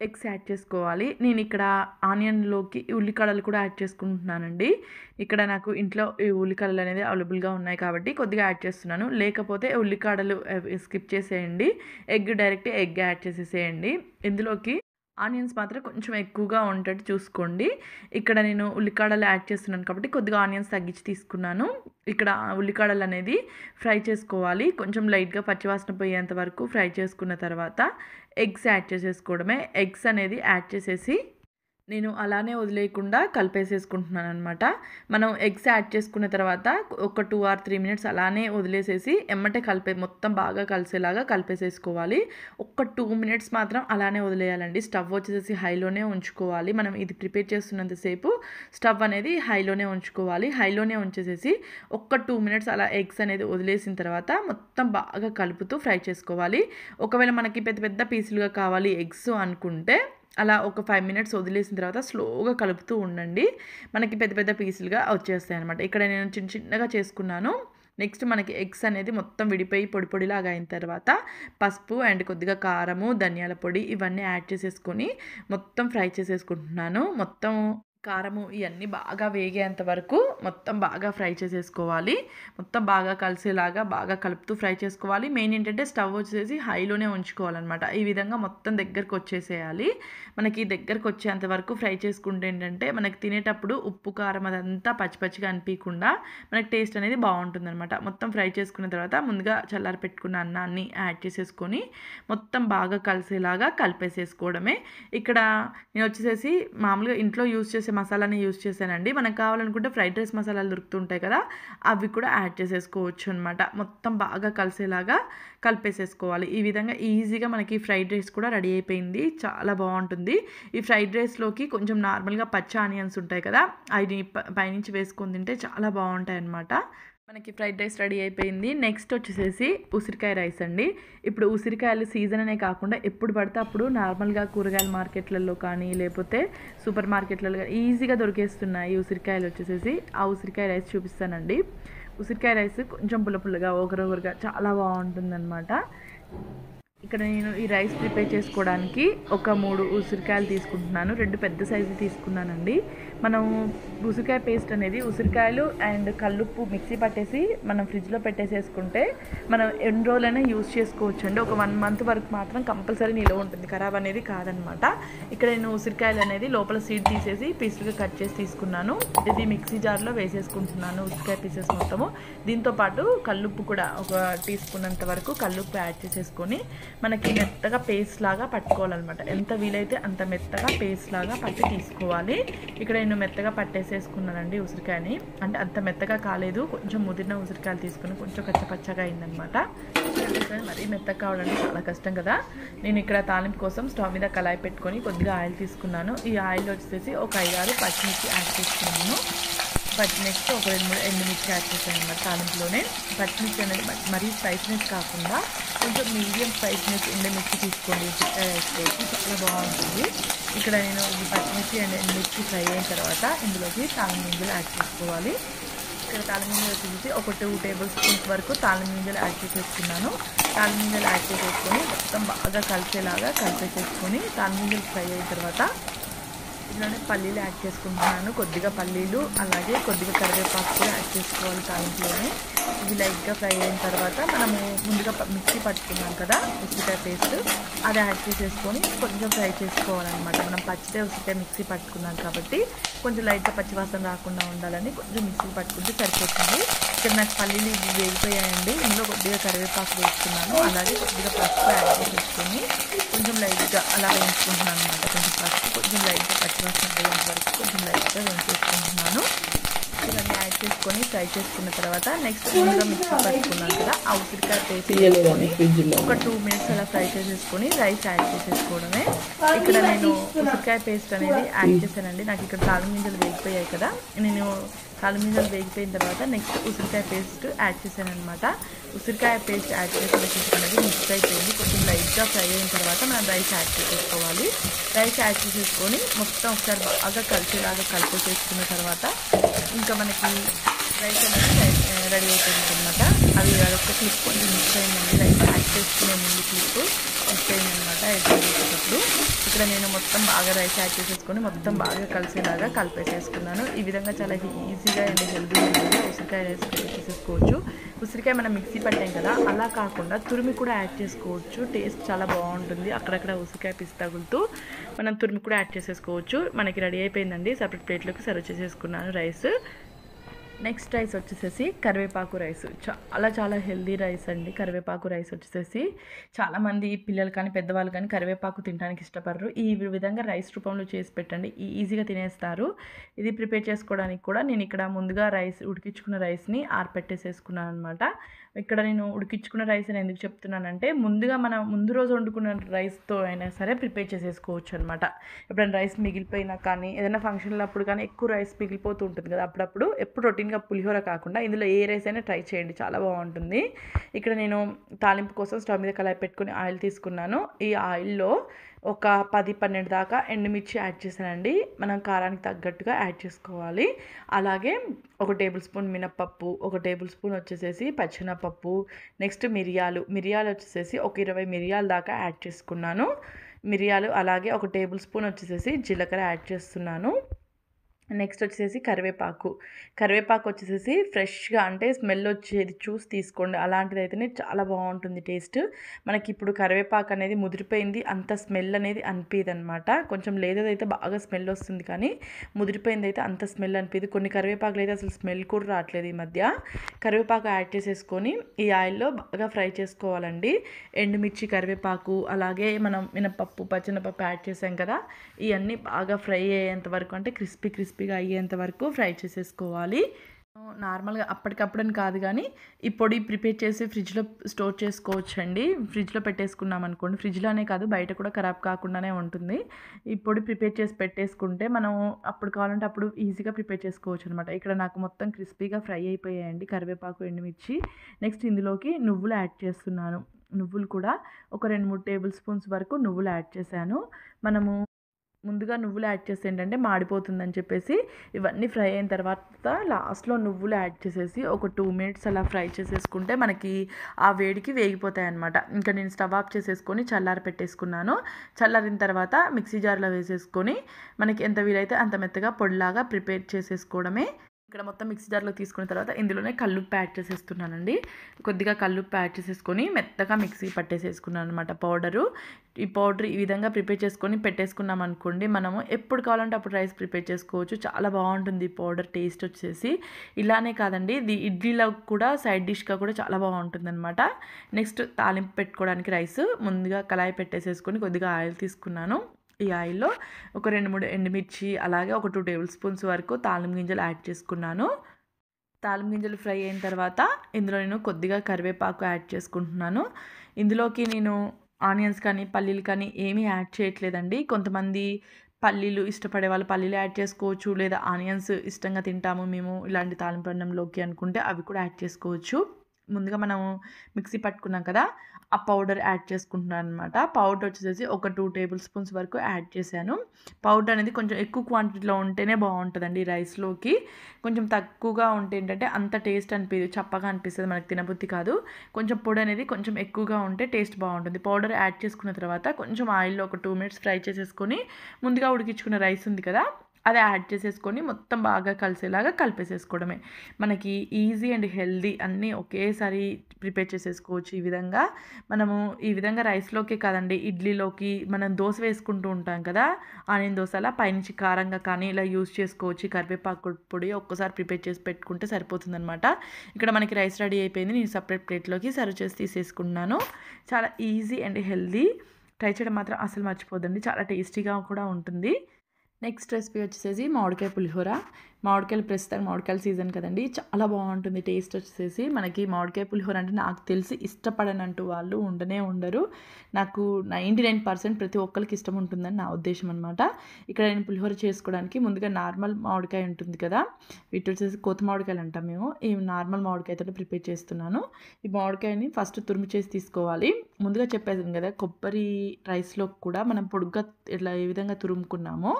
ఎగ్స్ యాడ్ చేసుకోవాలి. నేను ఇక్కడ ఆనియన్లోకి ఉల్లికాడలు కూడా యాడ్ చేసుకుంటున్నానండి. ఇక్కడ నాకు ఇంట్లో ఈ ఉల్లికాడలు అనేది అవైలబుల్గా ఉన్నాయి కాబట్టి కొద్దిగా యాడ్ చేస్తున్నాను. లేకపోతే ఉల్లికాడలు స్కిప్ చేసేయండి, డైరెక్ట్ ఎగ్ యాడ్ చేసేసేయండి. ఇందులోకి ఆనియన్స్ మాత్రం కొంచెం ఎక్కువగా ఉండేట్టు చూసుకోండి. ఇక్కడ నేను ఉల్లికాడలు యాడ్ చేస్తున్నాను కాబట్టి కొద్దిగా ఆనియన్స్ తగ్గించి తీసుకున్నాను. ఇక్కడ ఉల్లికాడలు అనేది ఫ్రై చేసుకోవాలి. కొంచెం లైట్గా పచ్చివాసన పోయేంత వరకు ఫ్రై చేసుకున్న తర్వాత ఎగ్స్ యాడ్ చేసేసుకోవడమే. ఎగ్స్ అనేది యాడ్ చేసేసి నేను అలానే వదిలేయకుండా కలిపేసేసుకుంటున్నాను అనమాట. మనం ఎగ్స్ యాడ్ చేసుకున్న తర్వాత ఒక 2 or 3 మినిట్స్ అలానే వదిలేసేసి ఎమ్మటే మొత్తం బాగా కలిసేలాగా కలిపేసేసుకోవాలి. ఒక 2 మినిట్స్ మాత్రం అలానే వదిలేయాలండి. స్టవ్ వచ్చేసి హైలోనే ఉంచుకోవాలి. మనం ఇది ప్రిపేర్ చేస్తున్నంతసేపు స్టవ్ అనేది హైలోనే ఉంచుకోవాలి. హైలోనే ఉంచేసేసి ఒక 2 మినిట్స్ అలా ఎగ్స్ అనేది వదిలేసిన తర్వాత మొత్తం బాగా కలుపుతూ ఫ్రై చేసుకోవాలి. ఒకవేళ మనకి పెద్ద పీసులుగా కావాలి ఎగ్స్ అనుకుంటే అలా ఒక 5 మినిట్స్ వదిలేసిన తర్వాత స్లోగా కలుపుతూ ఉండండి. మనకి పెద్ద పీసులుగా వచ్చేస్తాయి అనమాట. ఇక్కడ నేను చిన్నగా చేసుకున్నాను. నెక్స్ట్ మనకి ఎగ్స్ అనేది మొత్తం విడిపోయి పొడిలాగా అయిన తర్వాత పసుపు అండ్ కొద్దిగా కారము, ధనియాల పొడి ఇవన్నీ యాడ్ చేసేసుకొని మొత్తం ఫ్రై చేసేసుకుంటున్నాను. మొత్తం కారము ఇవన్నీ బాగా వేగేంత వరకు మొత్తం బాగా ఫ్రై చేసేసుకోవాలి. మొత్తం బాగా కలిసేలాగా బాగా కలుపుతూ ఫ్రై చేసుకోవాలి. మెయిన్ ఏంటంటే స్టవ్ వచ్చేసి హైలోనే ఉంచుకోవాలన్నమాట. ఈ విధంగా మొత్తం దగ్గరకు వచ్చేసేయాలి. మనకి దగ్గరకు వచ్చేంత వరకు ఫ్రై చేసుకుంటే ఏంటంటే మనకి తినేటప్పుడు ఉప్పు కారం అదంతా పచ్చిగా అనిపించకుండా మనకి టేస్ట్ అనేది బాగుంటుందన్నమాట. మొత్తం ఫ్రై చేసుకున్న తర్వాత ముందుగా చల్లారి పెట్టుకున్న అన్నాన్ని యాడ్ చేసేసుకొని మొత్తం బాగా కలిసేలాగా కలిపేసేసుకోవడమే. ఇక్కడ నేను వచ్చేసేసి మామూలుగా ఇంట్లో యూజ్ చేసే మసాలాని యూజ్ చేశానండి. మనకు కావాలనుకుంటే ఫ్రైడ్ రైస్ మసాలాలు దొరుకుతుంటాయి కదా, అవి కూడా యాడ్ చేసేసుకోవచ్చు అనమాట. మొత్తం బాగా కలిసేలాగా కలిపేసేసుకోవాలి. ఈ విధంగా ఈజీగా మనకి ఫ్రైడ్ రైస్ కూడా రెడీ అయిపోయింది. చాలా బాగుంటుంది. ఈ ఫ్రైడ్ రైస్లోకి కొంచెం నార్మల్గా పచ్చి ఆనియన్స్ ఉంటాయి కదా, అవి పైనుంచి వేసుకొని తింటే చాలా బాగుంటాయి అన్నమాట. మనకి ఫ్రైడ్ రైస్ రెడీ అయిపోయింది. నెక్స్ట్ వచ్చేసేసి ఉసిరికాయ రైస్ అండి. ఇప్పుడు ఉసిరికాయలు సీజన్ అనే కాకుండా ఎప్పుడు పడితే అప్పుడు నార్మల్గా కూరగాయల మార్కెట్లలో కానీ లేకపోతే సూపర్ మార్కెట్లలో కానీ ఈజీగా దొరికేస్తున్నాయి ఉసిరికాయలు వచ్చేసేసి. ఆ ఉసిరికాయ రైస్ చూపిస్తానండి. ఉసిరికాయ రైస్ కొంచెం పుల్లగా ఒగరొగరుగా చాలా బాగుంటుందన్నమాట. ఇక్కడ నేను ఈ రైస్ ప్రిపేర్ చేసుకోవడానికి ఒక 3 ఉసిరికాయలు తీసుకుంటున్నాను. 2 పెద్ద సైజు తీసుకున్నానండి. మనం ఉసిరికాయ పేస్ట్ అనేది ఉసిరికాయలు అండ్ కల్లుప్పు మిక్సీ పట్టేసి మనం ఫ్రిడ్జ్లో పెట్టేసేసుకుంటే మనం ఎన్ని రోజులైనా యూజ్ చేసుకోవచ్చు అండి. ఒక 1 మంత్ వరకు మాత్రం కంపల్సరీ నిల్వ ఉంటుంది, ఖరాబ్ అనేది కాదనమాట. ఇక్కడ నేను ఉసిరికాయలు అనేది లోపల సీడ్ తీసేసి పీసులుగా కట్ చేసి తీసుకున్నాను. ఇది మిక్సీ జార్లో వేసేసుకుంటున్నాను ఉసిరికాయ పీసెస్ మొత్తము. దీంతోపాటు కల్లుప్పు కూడా ఒక టీ స్పూన్ అంత వరకు కల్లుప్పు యాడ్ చేసేసుకొని మనకి మెత్తగా పేస్ట్ లాగా పట్టుకోవాలన్నమాట. ఎంత వీలైతే అంత మెత్తగా పేస్ట్ లాగా పట్టి తీసుకోవాలి. ఇక్కడ నేను మెత్తగా పట్టేసేసుకున్నానండి ఉసిరికాయని. అంటే అంత మెత్తగా కాలేదు, కొంచెం ముదిరిన ఉసిరికాయలు తీసుకుని కొంచెం కచ్చపచ్చగా అయిందనమాట. మరీ మెత్తగా కావాలంటే చాలా కష్టం కదా. నేను ఇక్కడ తాలింపు కోసం స్టవ్ మీద కళాయి పెట్టుకొని కొద్దిగా ఆయిల్ తీసుకున్నాను. ఈ ఆయిల్ వచ్చేసి ఒక 5-6 పచ్చిమిర్చి యాడ్ చేసుకున్నాను. నెక్స్ట్ ఒక 2-3 ఎండుమిర్చి యాడ్ చేశాను అనమాట తాలింపులోనే. పచ్చిమిర్చి అనేది మరీ స్పైసీనెస్ కాకుండా కొంచెం మీడియం స్పైసీనెస్ ఉండే మిర్చి తీసుకోండి, వేసుకోవచ్చు, చాలా బాగుంటుంది. ఇక్కడ నేను ఈ పచ్చిమిర్చి అండ్ ఎండుమిర్చి ఫ్రై అయిన తర్వాత ఇందులోకి తాలింపు గింజలు యాడ్ చేసుకోవాలి. ఇక్కడ తాలింపు గింజలు వచ్చేసి ఒక 2 టేబుల్ స్పూన్స్ వరకు తాలింపు గింజలు యాడ్ చేసేసుకున్నాను. తాలింపు గింజలు యాడ్ చేసేసుకొని మొత్తం బాగా కలిసేలాగా కలిపేసేసుకొని తాలింపు గింజలు ఫ్రై అయిన తర్వాత ఇందులోనే పల్లీలు యాడ్ చేసుకుంటున్నాను. కొద్దిగా పల్లీలు అలాగే కొద్దిగా కరివేపాకు కూడా యాడ్ చేసుకోవాలి తాలింపులోనే. ఇది లైట్గా ఫ్రై అయిన తర్వాత మనము ముందుగా మిక్సీ పట్టుకున్నాం కదా ఉసిరికాయ పేస్ట్, అది యాడ్ చేసేసుకొని కొంచెం ఫ్రై చేసుకోవాలన్నమాట. మనం పచ్చిదే ఉసిరికాయ మిక్సీ పట్టుకున్నాం కాబట్టి కొంచెం లైట్గా పచ్చివాసన రాకుండా ఉండాలని కొంచెం మిక్సీ పట్టుకుంటే సరిపోతుంది. ఇక్కడ నాకు పల్లీలు ఇవి వేగిపోయాయండి. ఇందులో కొద్దిగా కరివేపాకు వేసుకున్నాను, అలాగే కొద్దిగా పసుపు యాడ్ చేసేసుకొని కొంచెం లైట్గా అలా వేయించుకుంటున్నాను అనమాట. కొంచెం పసుపు, కొంచెం లైట్గా పచ్చివాసన పోయేంత వరకు కొంచెం లైట్గా వేయించేసుకుంటున్నాను. ఇవన్నీ యాడ్ చేసుకొని ఫ్రై చేసుకున్న తర్వాత నెక్స్ట్ ముందుగా మిక్సీ పట్టుకున్నాను కదా ఆ ఉసిరికాయ పేస్ట్ ఒక 2 మినిట్స్ అలా ఫ్రై చేసేసుకొని రైస్ యాడ్ చేసేసుకోవడమే. ఇక్కడ నేను ఉసిరికాయ పేస్ట్ అనేది యాడ్ చేశానండి. నాకు ఇక్కడ తాలింపు గింజలు వేగిపోయాయి కదా, నేను తాలింపు గింజలు వేగిపోయిన తర్వాత నెక్స్ట్ ఉసిరికాయ పేస్ట్ యాడ్ చేశాను అనమాట. ఉసిరికాయ పేస్ట్ యాడ్ చేసేసుకున్నది మిక్స్ అయిపోయింది. కొంచెం లైట్గా ఫ్రై అయిన తర్వాత మనం రైస్ యాడ్ చేసేసుకోవాలి. రైస్ యాడ్ చేసేసుకొని మొత్తం ఒకసారి బాగా కలిసేలాగా కలిపేసుకున్న తర్వాత ఇంకా మనకి రైస్ అనేది రెడీ అయిపోయింది అనమాట. అది అదొక క్లిప్ కొంచెం మిక్స్ అయిందండి. రైస్ యాడ్ చేసుకునే ముందు క్లిప్ మిక్స్ అయిందనమాట వేసేటప్పుడు. ఇక్కడ నేను మొత్తం బాగా రైస్ యాడ్ చేసేసుకొని మొత్తం బాగా కలిసేలాగా కలిపేసేసుకున్నాను. ఈ విధంగా చాలా ఈజీగా అండ్ హెల్తీగా ఉసిరికాయ రైస్ చేసేసుకోవచ్చు. ఉసిరికాయ మనం మిక్సీ పట్టాం కదా అలా కాకుండా తురిమి కూడా యాడ్ చేసుకోవచ్చు, టేస్ట్ చాలా బాగుంటుంది. అక్కడక్కడ ఉసిరికాయ పిసి తగులుతూ మనం తురిమి కూడా యాడ్ చేసేసుకోవచ్చు. మనకి రెడీ అయిపోయిందండి. సపరేట్ ప్లేట్లోకి సర్వ్ చేసేసుకున్నాను రైస్. నెక్స్ట్ రైస్ వచ్చేసేసి కరివేపాకు రైస్. చాలా హెల్దీ రైస్ అండి. కరివేపాకు రైస్ వచ్చేసేసి చాలామంది పిల్లలు కానీ పెద్దవాళ్ళు కానీ కరివేపాకు తినడానికి ఇష్టపడరు. ఈ విధంగా రైస్ రూపంలో చేసి పెట్టండి, ఈజీగా తినేస్తారు. ఇది ప్రిపేర్ చేసుకోవడానికి కూడా నేను ఇక్కడ ముందుగా ఉడికించుకున్న రైస్ని ఆరపెట్టేసేసుకున్నాను అనమాట. ఇక్కడ నేను ఉడికించుకున్న రైస్ అని ఎందుకు చెప్తున్నానంటే ముందుగా మనం ముందు రోజు వండుకున్న రైస్తో అయినా సరే ప్రిపేర్ చేసేసుకోవచ్చు అనమాట. ఎప్పుడైనా రైస్ మిగిలిపోయినా కానీ ఏదైనా ఫంక్షన్లప్పుడు కానీ ఎక్కువ రైస్ మిగిలిపోతూ ఉంటుంది కదా, అప్పుడప్పుడు ఎప్పుడు రొటీన్గా పులిహోర కాకుండా ఇందులో ఏ రైస్ అయినా ట్రై చేయండి, చాలా బాగుంటుంది. ఇక్కడ నేను తాలింపు కోసం స్టవ్ మీద కళాయి పెట్టుకుని ఆయిల్ తీసుకున్నాను. ఈ ఆయిల్లో ఒక 10-12 దాకా ఎండుమిర్చి యాడ్ చేశానండి. మనం కారానికి తగ్గట్టుగా యాడ్ చేసుకోవాలి. అలాగే ఒక టేబుల్ స్పూన్ మినప్పప్పు, ఒక టేబుల్ స్పూన్ వచ్చేసేసి పచ్చెనపప్పు, నెక్స్ట్ మిరియాలు వచ్చేసేసి ఒక 20 మిరియాల దాకా యాడ్ చేసుకున్నాను. మిరియాలు అలాగే ఒక టేబుల్ స్పూన్ వచ్చేసేసి జీలకర్ర యాడ్ చేస్తున్నాను. నెక్స్ట్ వచ్చేసి కరివేపాకు వచ్చేసేసి ఫ్రెష్గా అంటే స్మెల్ వచ్చేది చూసి తీసుకోండి, అలాంటిది అయితేనే చాలా బాగుంటుంది టేస్ట్. మనకి ఇప్పుడు కరివేపాకు అనేది ముదిరిపోయింది అంత స్మెల్ అనేది అనిపించదు అనమాట. కొంచెం లేదైతే బాగా స్మెల్ వస్తుంది కానీ ముదిరిపోయింది అయితే అంత స్మెల్ అనిపించదు. కొన్ని కరివేపాకులు అయితే అసలు స్మెల్ కూడా రావట్లేదు ఈ మధ్య. కరివేపాకు యాడ్ చేసేసుకొని ఈ ఆయిల్లో బాగా ఫ్రై చేసుకోవాలండి. ఎండుమిర్చి, కరివేపాకు అలాగే మనం మినపప్పు, పచ్చెనపప్పు యాడ్ చేసాం కదా, ఇవన్నీ బాగా ఫ్రై అయ్యేంత వరకు అంటే క్రిస్పీగా అయ్యేంత వరకు ఫ్రై చేసేసుకోవాలి. నార్మల్గా అప్పటికప్పుడని కాదు కానీ ఈ పొడి ప్రిపేర్ చేసి ఫ్రిడ్జ్లో స్టోర్ చేసుకోవచ్చు అండి. ఫ్రిడ్జ్లో పెట్టేసుకున్నాం అనుకోండి, ఫ్రిడ్జ్లోనే కాదు బయట కూడా ఖరాబ్ కాకుండానే ఉంటుంది. ఈ పొడి ప్రిపేర్ చేసి పెట్టేసుకుంటే మనం అప్పుడు కావాలంటే అప్పుడు ఈజీగా ప్రిపేర్ చేసుకోవచ్చు అనమాట. ఇక్కడ నాకు మొత్తం క్రిస్పీగా ఫ్రై అయిపోయాయండి కరివేపాకు, ఎండుమిర్చి. నెక్స్ట్ ఇందులోకి నువ్వులు యాడ్ చేస్తున్నాను. నువ్వులు కూడా ఒక 2-3 టేబుల్ స్పూన్స్ వరకు నువ్వులు యాడ్ చేశాను. మనము ముందుగా నువ్వులు యాడ్ చేస్తే ఏంటంటే మాడిపోతుందని చెప్పేసి ఇవన్నీ ఫ్రై అయిన తర్వాత లాస్ట్లో నువ్వులు యాడ్ చేసేసి ఒక 2 మినిట్స్ అలా ఫ్రై చేసేసుకుంటే మనకి ఆ వేడికి వేగిపోతాయి అన్నమాట. ఇంకా నేను స్టవ్ ఆఫ్ చేసేసుకొని చల్లారి పెట్టేసుకున్నాను. చల్లారిన తర్వాత మిక్సీ జార్లో వేసేసుకొని మనకి ఎంత వీలైతే అంత మెత్తగా పొడిలాగా ప్రిపేర్ చేసేసుకోవడమే. ఇక్కడ మొత్తం మిక్సీ జార్లో తీసుకున్న తర్వాత ఇందులోనే కల్లుప్పు యాడ్ చేసేస్తున్నానండి. కొద్దిగా కల్లుప్పు యాడ్ చేసేసుకొని మెత్తగా మిక్సీ పట్టేసేసుకున్నాను అనమాట పౌడరు. ఈ పౌడర్ ఈ విధంగా ప్రిపేర్ చేసుకొని పెట్టేసుకున్నాం అనుకోండి, మనము ఎప్పుడు కావాలంటే అప్పుడు రైస్ ప్రిపేర్ చేసుకోవచ్చు. చాలా బాగుంటుంది ఈ పౌడర్ టేస్ట్ వచ్చేసి. ఇలానే కాదండి, ఇది ఇడ్లీలో కూడా సైడ్ డిష్గా కూడా చాలా బాగుంటుంది అనమాట. నెక్స్ట్ తాలింపు పెట్టుకోవడానికి రైస్ ముందుగా కళాయి పెట్టేసేసుకొని కొద్దిగా ఆయిల్ తీసుకున్నాను. ఈ ఆయిల్లో ఒక 2-3 ఎండుమిర్చి అలాగే ఒక 2 టేబుల్ స్పూన్స్ వరకు తాలింపు గింజలు యాడ్ చేసుకున్నాను. తాలింపు గింజలు ఫ్రై అయిన తర్వాత ఇందులో నేను కొద్దిగా కరివేపాకు యాడ్ చేసుకుంటున్నాను. ఇందులోకి నేను ఆనియన్స్ కానీ పల్లీలు కానీ ఏమీ యాడ్ చేయట్లేదండి. కొంతమంది పల్లీలు ఇష్టపడే వాళ్ళు పల్లీలు యాడ్ చేసుకోవచ్చు, లేదా ఆనియన్స్ ఇష్టంగా తింటాము మేము ఇలాంటి తాలింపు అన్నంలోకి అనుకుంటే అవి కూడా యాడ్ చేసుకోవచ్చు. ముందుగా మనం మిక్సీ పట్టుకున్నాం కదా, ఆ పౌడర్ యాడ్ చేసుకుంటున్నాను అనమాట. పౌడర్ వచ్చేసి ఒక 2 టేబుల్ స్పూన్స్ వరకు యాడ్ చేశాను. పౌడర్ అనేది కొంచెం ఎక్కువ క్వాంటిటీలో ఉంటేనే బాగుంటుందండి రైస్లోకి. కొంచెం తక్కువగా ఉంటే ఏంటంటే అంత టేస్ట్ అనిపించదు, చప్పగా అనిపిస్తుంది, మనకు తినబుద్ధి కాదు. కొంచెం పొడి అనేది కొంచెం ఎక్కువగా ఉంటే టేస్ట్ బాగుంటుంది. పౌడర్ యాడ్ చేసుకున్న తర్వాత కొంచెం ఆయిల్లో ఒక 2 మినిట్స్ ఫ్రై చేసేసుకొని ముందుగా ఉడికించుకున్న రైస్ ఉంది కదా అది యాడ్ చేసేసుకొని మొత్తం బాగా కలిసేలాగా కలిపేసేసుకోవడమే. మనకి ఈజీ అండ్ హెల్దీ అన్నీ ఒకేసారి ప్రిపేర్ చేసేసుకోవచ్చు. ఈ విధంగా రైస్లోకే కాదండి, ఇడ్లీలోకి మనం దోశ వేసుకుంటూ ఉంటాం కదా, ఆనియన్ దోశ అలా పైనుంచి కారంగా కానీ ఇలా యూజ్ చేసుకోవచ్చు. కరివేపాకు పొడి ఒక్కసారి ప్రిపేర్ చేసి పెట్టుకుంటే సరిపోతుందనమాట. ఇక్కడ మనకి రైస్ రెడీ అయిపోయింది. నేను సపరేట్ ప్లేట్లోకి సర్వ్ చేసి తీసేసుకున్నాను. చాలా ఈజీ అండ్ హెల్దీ. ట్రై చేయడం మాత్రం అసలు మర్చిపోదండి, చాలా టేస్టీగా కూడా ఉంటుంది. నెక్స్ట్ రెసిపీ వచ్చేసి మామిడికాయ పులిహోర. మామిడికాయలు ప్రస్తుతం మామిడికాయల సీజన్ కదండి, చాలా బాగుంటుంది టేస్ట్ వచ్చేసి. మనకి మామిడికాయ పులిహోర అంటే నాకు తెలిసి ఇష్టపడనంటూ వాళ్ళు ఉండరు. నాకు 99% ప్రతి ఒక్కరికి ఇష్టం ఉంటుందని నా ఉద్దేశం అనమాట. ఇక్కడ నేను పులిహోర చేసుకోవడానికి ముందుగా నార్మల్ మామిడికాయ ఉంటుంది కదా, వీటి వచ్చేసి కోత మామిడికాయలు అంటాం మేము, ఈ నార్మల్ మామిడికాయతో ప్రిపేర్ చేస్తున్నాను. ఈ మామిడికాయని ఫస్ట్ తురుము చేసి తీసుకోవాలి. ముందుగా చెప్పేసాను కదా, కొబ్బరి రైస్లో కూడా మనం పొడుగ్గా ఇట్లా ఏ విధంగా తురుముకున్నామో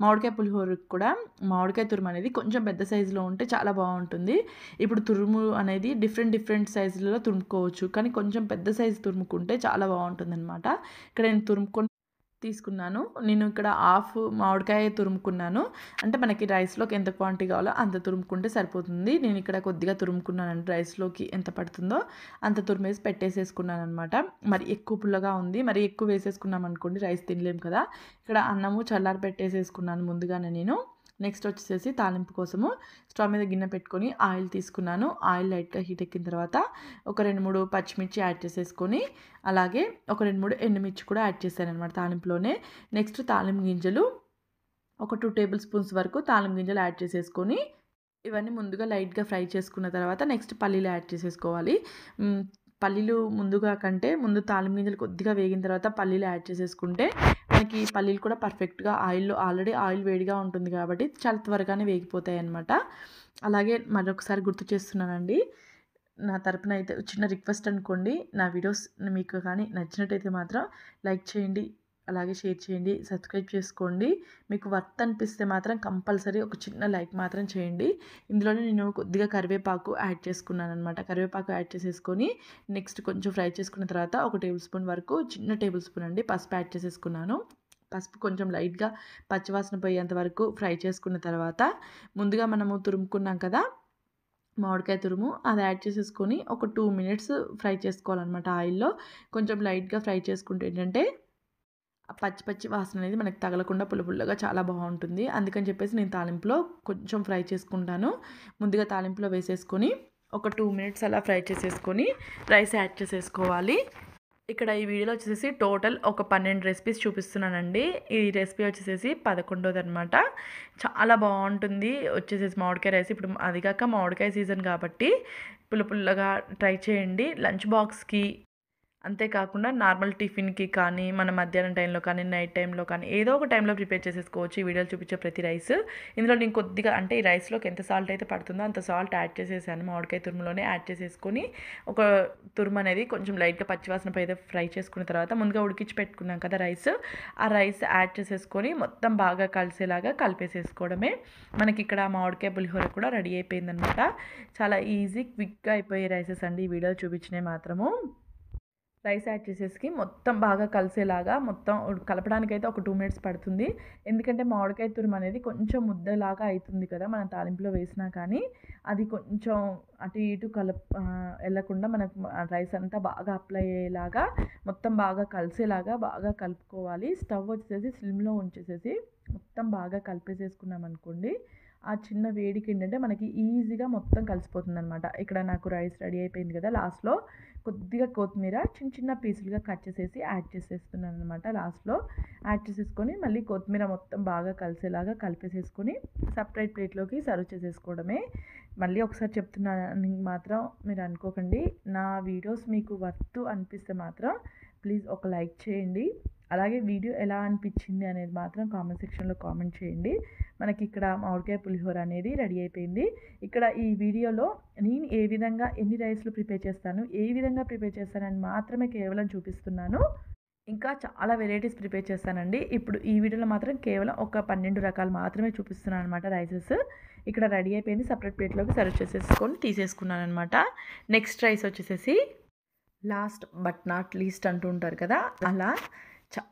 మామిడికాయ పులిహోరకి కూడా మామిడికాయ తురుము అనేది కొంచెం పెద్ద సైజులో ఉంటే చాలా బాగుంటుంది. ఇప్పుడు తురుము అనేది డిఫరెంట్ సైజులలో తురుముకోవచ్చు, కానీ కొంచెం పెద్ద సైజు తురుముకుంటే చాలా బాగుంటుంది అనమాట. ఇక్కడ నేను తురుముకొని తీసుకున్నాను. నేను ఇక్కడ హాఫ్ మామిడికాయ తురుముకున్నాను, అంటే మనకి రైస్లోకి ఎంత క్వాంటిటీ కావాలో అంత తురుముకుంటే సరిపోతుంది. నేను ఇక్కడ కొద్దిగా తురుముకున్నానండి, రైస్లోకి ఎంత పడుతుందో అంత తురిమేసి పెట్టేసేసుకున్నాను అనమాట. మరి ఎక్కువ పుల్లగా ఉంది, మరి ఎక్కువ వేసేసుకున్నాం అనుకోండి రైస్ తినలేము కదా. ఇక్కడ అన్నము చల్లారి పెట్టేసేసుకున్నాను ముందుగానే నేను. నెక్స్ట్ వచ్చేసి తాలింపు కోసము స్టవ్ మీద గిన్నె పెట్టుకొని ఆయిల్ తీసుకున్నాను. ఆయిల్ లైట్గా హీట్ ఎక్కిన తర్వాత ఒక 2-3 పచ్చిమిర్చి యాడ్ చేసేసుకొని అలాగే ఒక 2-3 ఎండుమిర్చి కూడా యాడ్ చేశాను అనమాట తాలింపులోనే. నెక్స్ట్ తాలింపు గింజలు ఒక 2 టేబుల్ స్పూన్స్ వరకు తాలింపు గింజలు యాడ్ చేసేసుకొని ఇవన్నీ ముందుగా లైట్గా ఫ్రై చేసుకున్న తర్వాత నెక్స్ట్ పల్లీలు యాడ్ చేసేసుకోవాలి. పల్లీలు ముందు తాలింపు గింజలు కొద్దిగా వేగిన తర్వాత పల్లీలు యాడ్ చేసేసుకుంటే మనకి పల్లీలు కూడా పర్ఫెక్ట్గా ఆయిల్లో ఆల్రెడీ ఆయిల్ వేడిగా ఉంటుంది కాబట్టి చాలా త్వరగానే వేగిపోతాయి అన్నమాట. అలాగే మరొకసారి గుర్తు చేస్తున్నానండి, నా తరపున అయితే చిన్న రిక్వెస్ట్ అనుకోండి, నా వీడియోస్ మీకు కానీ నచ్చినట్టయితే మాత్రం లైక్ చేయండి, అలాగే షేర్ చేయండి, సబ్స్క్రైబ్ చేసుకోండి. మీకు వర్త్ అనిపిస్తే మాత్రం కంపల్సరీ ఒక చిన్న లైక్ మాత్రం చేయండి. ఇందులోనే నేను కొద్దిగా కరివేపాకు యాడ్ చేసుకున్నాను అనమాట. కరివేపాకు యాడ్ చేసేసుకొని నెక్స్ట్ కొంచెం ఫ్రై చేసుకున్న తర్వాత ఒక టేబుల్ స్పూన్ వరకు, చిన్న టేబుల్ స్పూన్ అండి, పసుపు యాడ్ చేసేసుకున్నాను. పసుపు కొంచెం లైట్గా పచ్చివాసన పోయేంత వరకు ఫ్రై చేసుకున్న తర్వాత ముందుగా మనము తురుముకున్నాం కదా మామిడికాయ తురుము, అది యాడ్ చేసేసుకొని ఒక 2 మినిట్స్ ఫ్రై చేసుకోవాలన్నమాట ఆయిల్లో. కొంచెం లైట్గా ఫ్రై చేసుకుంటే ఏంటంటే ఆ పచ్చి వాసన అనేది మనకు తగలకుండా పుల్లగా చాలా బాగుంటుంది. అందుకని చెప్పేసి నేను తాలింపులో కొంచెం ఫ్రై చేసుకుంటాను. ముందుగా తాలింపులో వేసేసుకొని ఒక 2 మినిట్స్ అలా ఫ్రై చేసేసుకొని రైస్ యాడ్ చేసేసుకోవాలి. ఇక్కడ ఈ వీడియోలో వచ్చేసి టోటల్ ఒక 12 రెసిపీస్ చూపిస్తున్నానండి. ఈ రెసిపీ వచ్చేసి 11ది అనమాట. చాలా బాగుంటుంది వచ్చేసేసి మామిడికాయ రైస్. ఇప్పుడు అది కాక మామిడికాయ సీజన్ కాబట్టి పుల్లగా ట్రై చేయండి. లంచ్ బాక్స్కి అంతేకాకుండా నార్మల్ టిఫిన్‌కి కానీ, మన మధ్యాహ్నం టైంలో కానీ, నైట్ టైంలో కానీ ఏదో ఒక టైంలో ప్రిపేర్ చేసేసుకోవచ్చు. ఈ వీడియోలో చూపించే ప్రతి రైస్. ఇందులో నేను కొద్దిగా అంటే ఈ రైస్‌లోకి ఎంత సాల్ట్ అయితే పడుతుందో అంత సాల్ట్ యాడ్ చేసేసాను. మామిడికాయ తురుములోనే యాడ్ చేసేసుకొని ఒక తురుము అనేది కొంచెం లైట్‌గా పచ్చివాసన పోయేదా ఫ్రై చేసుకున్న తర్వాత ముందుగా ఉడికించి పెట్టుకున్నాం కదా రైస్. ఆ రైస్ యాడ్ చేసేసుకొని మొత్తం బాగా కలిసేలాగా కలిపేసేసుకోవడమే. మనకి ఇక్కడ మామిడికాయ పులిహోర కూడా రెడీ అయిపోయిందనమాట. చాలా ఈజీ, క్విక్‌గా అయిపోయే రైసెస్ అండి ఈ వీడియోలో చూపించినవి మాత్రము. రైస్ యాడ్ చేసేసి మొత్తం బాగా కలిసేలాగా మొత్తం కలపడానికైతే ఒక 2 మినిట్స్ పడుతుంది. ఎందుకంటే మామిడికాయ తురుము అనేది కొంచెం ముద్దలాగా అవుతుంది కదా మనం తాలింపులో వేసినా కానీ, అది కొంచెం అటు ఇటు ఎళ్ళకుండా మనకు రైస్ అంతా బాగా అప్లై అయ్యేలాగా మొత్తం బాగా కలిసేలాగా బాగా కలుపుకోవాలి. స్టవ్ వచ్చేసి స్లిమ్‌లో ఉంచేసేసి మొత్తం బాగా కలిపేసేసుకున్నామనుకోండి, ఆ చిన్న వేడికి ఏంటంటే మనకి ఈజీగా మొత్తం కలిసిపోతుందనమాట. ఇక్కడ నాకు రైస్ రెడీ అయిపోయింది కదా! లాస్ట్‌లో కొద్దిగా కొత్తిమీర చిన్న చిన్న పీసులుగా కట్ చేసేసి యాడ్ చేసేస్తున్నాను అనమాట. లాస్ట్‌లో యాడ్ చేసేసుకొని మళ్ళీ కొత్తిమీర మొత్తం బాగా కలిసేలాగా కలిపేసేసుకొని సపరేట్ ప్లేట్‌లోకి సర్వ్ చేసేసుకోవడమే. మళ్ళీ ఒకసారి చెప్తున్నాను మాత్రం మీరు అనుకోకండి. నా వీడియోస్ మీకు వర్త్ అనిపిస్తే మాత్రం ప్లీజ్ ఒక లైక్ చేయండి. అలాగే వీడియో ఎలా అనిపించింది అనేది మాత్రం కామెంట్ సెక్షన్‌లో కామెంట్ చేయండి. మనకి ఇక్కడ మామిడికాయ పులిహోర అనేది రెడీ అయిపోయింది. ఇక్కడ ఈ వీడియోలో నేను ఏ విధంగా ఎన్ని రైస్‌లు ప్రిపేర్ చేస్తాను, ఏ విధంగా ప్రిపేర్ చేస్తానని మాత్రమే కేవలం చూపిస్తున్నాను. ఇంకా చాలా వెరైటీస్ ప్రిపేర్ చేస్తానండి. ఇప్పుడు ఈ వీడియోలో మాత్రం కేవలం ఒక 12 రకాలు మాత్రమే చూపిస్తున్నాను అనమాట రైసెస్. ఇక్కడ రెడీ అయిపోయింది. సెపరేట్ ప్లేట్‌లోకి సర్వ్ చేసేసుకొని తీసేసుకున్నాననమాట. నెక్స్ట్ రైస్ వచ్చేసేసి లాస్ట్ బట్ నాట్ లీస్ట్ అంటూ ఉంటారు కదా! అలా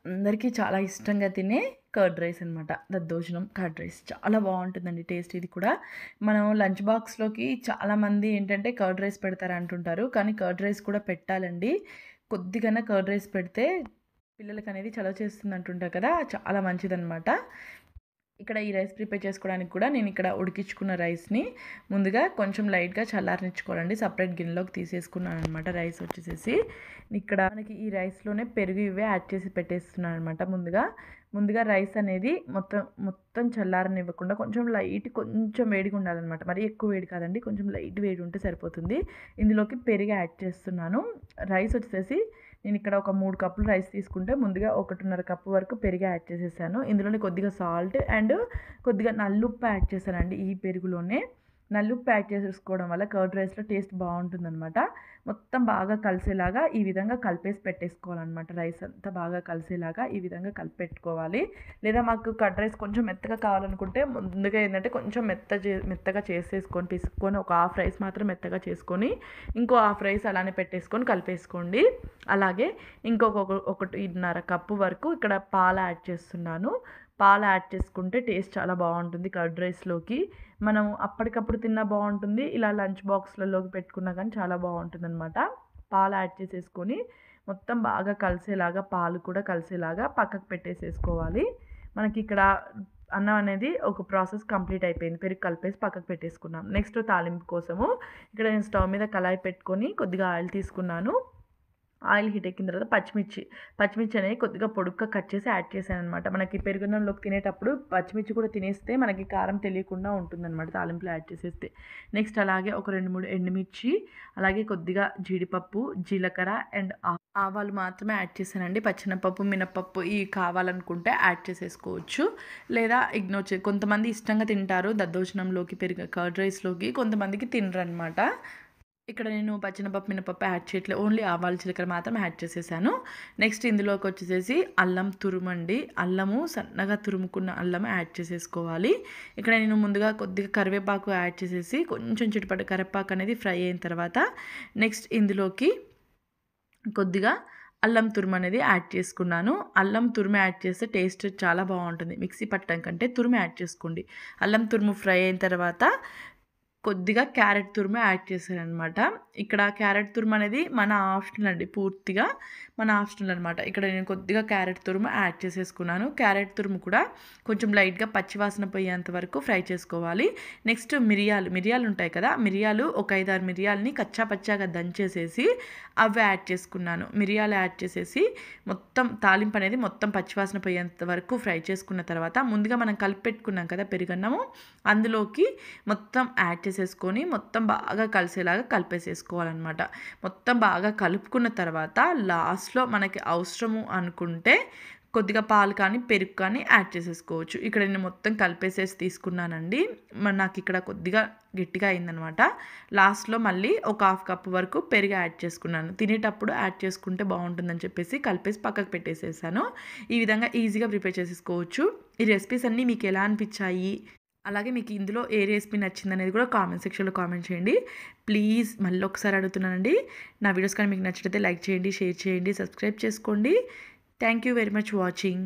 అందరికీ చాలా ఇష్టంగా తినే కర్డ్ రైస్ అనమాట. దద్దోజనం కర్డ్ రైస్ చాలా బాగుంటుందండి టేస్ట్. ఇది కూడా మనం లంచ్ బాక్స్‌లోకి చాలామంది ఏంటంటే కర్డ్ రైస్ పెడతారు అంటుంటారు. కానీ కర్డ్ రైస్ కూడా పెట్టాలండి. కొద్దిగన్నా కర్డ్ రైస్ పెడితే పిల్లలకనేది చలవ చేస్తుంది అంటుంటారు కదా! చాలా మంచిదనమాట. ఇక్కడ ఈ రైస్ ప్రిపేర్ చేసుకోవడానికి కూడా నేను ఇక్కడ ఉడికించుకున్న రైస్‌ని ముందుగా కొంచెం లైట్‌గా చల్లారనిచ్చుకోవాలండి. సపరేట్ గిన్నెలోకి తీసేసుకున్నాను అనమాట. రైస్ వచ్చేసేసి ఇక్కడ మనకి ఈ రైస్‌లోనే పెరుగు ఇవే యాడ్ చేసి పెట్టేస్తున్నాను అనమాట. ముందుగా రైస్ అనేది మొత్తం చల్లారనివ్వకుండా కొంచెం వేడిగా ఉండాలన్నమాట. మరీ ఎక్కువ వేడి కాదండి. కొంచెం లైట్ వేడి ఉంటే సరిపోతుంది. ఇందులోకి పెరుగు యాడ్ చేస్తున్నాను. రైస్ వచ్చేసేసి నేను ఇక్కడ ఒక 3 కప్పులు రైస్ తీసుకుంటే ముందుగా 1.5 కప్పు వరకు పెరుగు యాడ్ చేసేసాను. ఇందులోనే కొద్దిగా సాల్ట్ అండ్ కొద్దిగా నల్లుప్పు యాడ్ చేశానండి ఈ పెరుగులోనే. నల్లుప్పు యాడ్ చేసేసుకోవడం వల్ల కర్డ్ రైస్‌లో టేస్ట్ బాగుంటుందనమాట. మొత్తం బాగా కలిసేలాగా ఈ విధంగా కలిపేసి పెట్టేసుకోవాలన్నమాట. రైస్ అంతా బాగా కలిసేలాగా ఈ విధంగా కలిపి పెట్టుకోవాలి. లేదా మాకు కర్డ్ రైస్ కొంచెం మెత్తగా కావాలనుకుంటే ముందుగా ఏంటంటే కొంచెం మెత్తగా చేసేసుకొని పిసుక్కొని ఒక హాఫ్ రైస్ మాత్రం మెత్తగా చేసుకొని ఇంకో హాఫ్ రైస్ అలానే పెట్టేసుకొని కలిపేసుకోండి. అలాగే 1.5 కప్పు వరకు ఇక్కడ పాలు యాడ్ చేస్తున్నాను. పాలు యాడ్ చేసుకుంటే టేస్ట్ చాలా బాగుంటుంది కర్డ్ రైస్‌లోకి. మనం అప్పటికప్పుడు తిన్నా బాగుంటుంది. ఇలా లంచ్ బాక్స్‌లలోకి పెట్టుకున్నా కానీ చాలా బాగుంటుందనమాట. పాలు యాడ్ చేసేసుకొని మొత్తం బాగా కలిసేలాగా పాలు కూడా కలిసేలాగా పక్కకు పెట్టేసేసుకోవాలి. మనకి ఇక్కడ అన్నం అనేది ఒక ప్రాసెస్ కంప్లీట్ అయిపోయింది. పెరుగు కలిపేసి పక్కకు పెట్టేసుకున్నాం. నెక్స్ట్ తాలింపు కోసము ఇక్కడ నేను స్టవ్ మీద కళాయి పెట్టుకొని కొద్దిగా ఆయిల్ తీసుకున్నాను. ఆయిల్ హీట్ ఎక్కిన తర్వాత పచ్చిమిర్చి అనేవి కొద్దిగా పొడుగ్గా కట్ చేసి యాడ్ చేశాననమాట. మనకి పెరుగున్నంలోకి తినేటప్పుడు పచ్చిమిర్చి కూడా తినేస్తే మనకి కారం తెలియకుండా ఉంటుందన్నమాట తాలింపులో యాడ్ చేసేస్తే. నెక్స్ట్ అలాగే ఒక 2, 3 ఎండుమిర్చి, అలాగే కొద్దిగా జీడిపప్పు, జీలకర్ర అండ్ ఆవాలు మాత్రమే యాడ్ చేశానండి. పచ్చెనపప్పు, మినపప్పు ఇవి కావాలనుకుంటే యాడ్ చేసేసుకోవచ్చు. లేదా ఇగ్నోర్ కొంతమంది ఇష్టంగా తింటారు దద్దోజనంలోకి కర్డ్ రైస్‌లోకి, కొంతమందికి తినరనమాట. ఇక్కడ నేను పచ్చెనపప్పు, మినపప్పు యాడ్ చేయట్లేదు. ఓన్లీ ఆవాలు, జీలకర్ర మాత్రం యాడ్ చేసేసాను. నెక్స్ట్ ఇందులోకి వచ్చేసేసి అల్లం తురుమండి. అల్లము సన్నగా తురుముకున్న అల్లం యాడ్ చేసేసుకోవాలి. ఇక్కడ నేను ముందుగా కొద్దిగా కరివేపాకు యాడ్ చేసేసి కొంచెం చిటపట కరివేపాకు అనేది ఫ్రై అయిన తర్వాత నెక్స్ట్ ఇందులోకి కొద్దిగా అల్లం తురుము అనేది యాడ్ చేసుకున్నాను. అల్లం తురుము యాడ్ చేస్తే టేస్ట్ చాలా బాగుంటుంది. మిక్సీ పట్టడం కంటే తురుము యాడ్ చేసుకోండి. అల్లం తురుము ఫ్రై అయిన తర్వాత కొద్దిగా క్యారెట్ తురుము యాడ్ చేశాననమాట. ఇక్కడ క్యారెట్ తురుము అనేది మన ఆప్షనల్ అండి. పూర్తిగా మన ఆప్షనల్ అనమాట. ఇక్కడ నేను కొద్దిగా క్యారెట్ తురుము యాడ్ చేసేసుకున్నాను. క్యారెట్ తురుము కూడా కొంచెం లైట్గా పచ్చివాసన పోయేంత వరకు ఫ్రై చేసుకోవాలి. నెక్స్ట్ మిరియాలు ఉంటాయి కదా, ఒక 5-6 మిరియాలని కచ్చా పచ్చాగా దంచేసేసి అవి యాడ్ చేసుకున్నాను. మిరియాలు యాడ్ చేసేసి మొత్తం తాలింపు అనేది మొత్తం పచ్చివాసన పోయేంత వరకు ఫ్రై చేసుకున్న తర్వాత ముందుగా మనం కలిపి పెట్టుకున్నాం కదా పెరుగన్నము, అందులోకి మొత్తం యాడ్ చేసేసుకొని మొత్తం బాగా కలిసేలాగా కలిపేసేసుకోవాలన్నమాట. మొత్తం బాగా కలుపుకున్న తర్వాత లాస్ట్‌లో మనకి అవసరము అనుకుంటే కొద్దిగా పాలు కానీ, పెరుగు కానీ యాడ్ చేసేసుకోవచ్చు. ఇక్కడ నేను మొత్తం కలిపేసేసి తీసుకున్నానండి. నాకిక్కడ కొద్దిగా గట్టిగా అయిందనమాట. లాస్ట్‌లో మళ్ళీ ఒక హాఫ్ కప్ వరకు పెరుగు యాడ్ చేసుకున్నాను. తినేటప్పుడు యాడ్ చేసుకుంటే బావుంటుందని చెప్పేసి కలిపేసి పక్కకు పెట్టేసేసాను. ఈ విధంగా ఈజీగా ప్రిపేర్ చేసేసుకోవచ్చు. ఈ రెసిపీస్ అన్నీ మీకు ఎలా అనిపించాయి? అలాగే మీకు ఇందులో ఏ రెసిపీ నచ్చిందనేది కూడా కామెంట్ సెక్షన్‌లో కామెంట్ చేయండి. ప్లీజ్ మళ్ళొకసారి అడుగుతున్నానండి. నా వీడియోస్ కానీ మీకు నచ్చినట్లయితే లైక్ చేయండి, షేర్ చేయండి, సబ్స్క్రైబ్ చేసుకోండి. Thank you very much watching.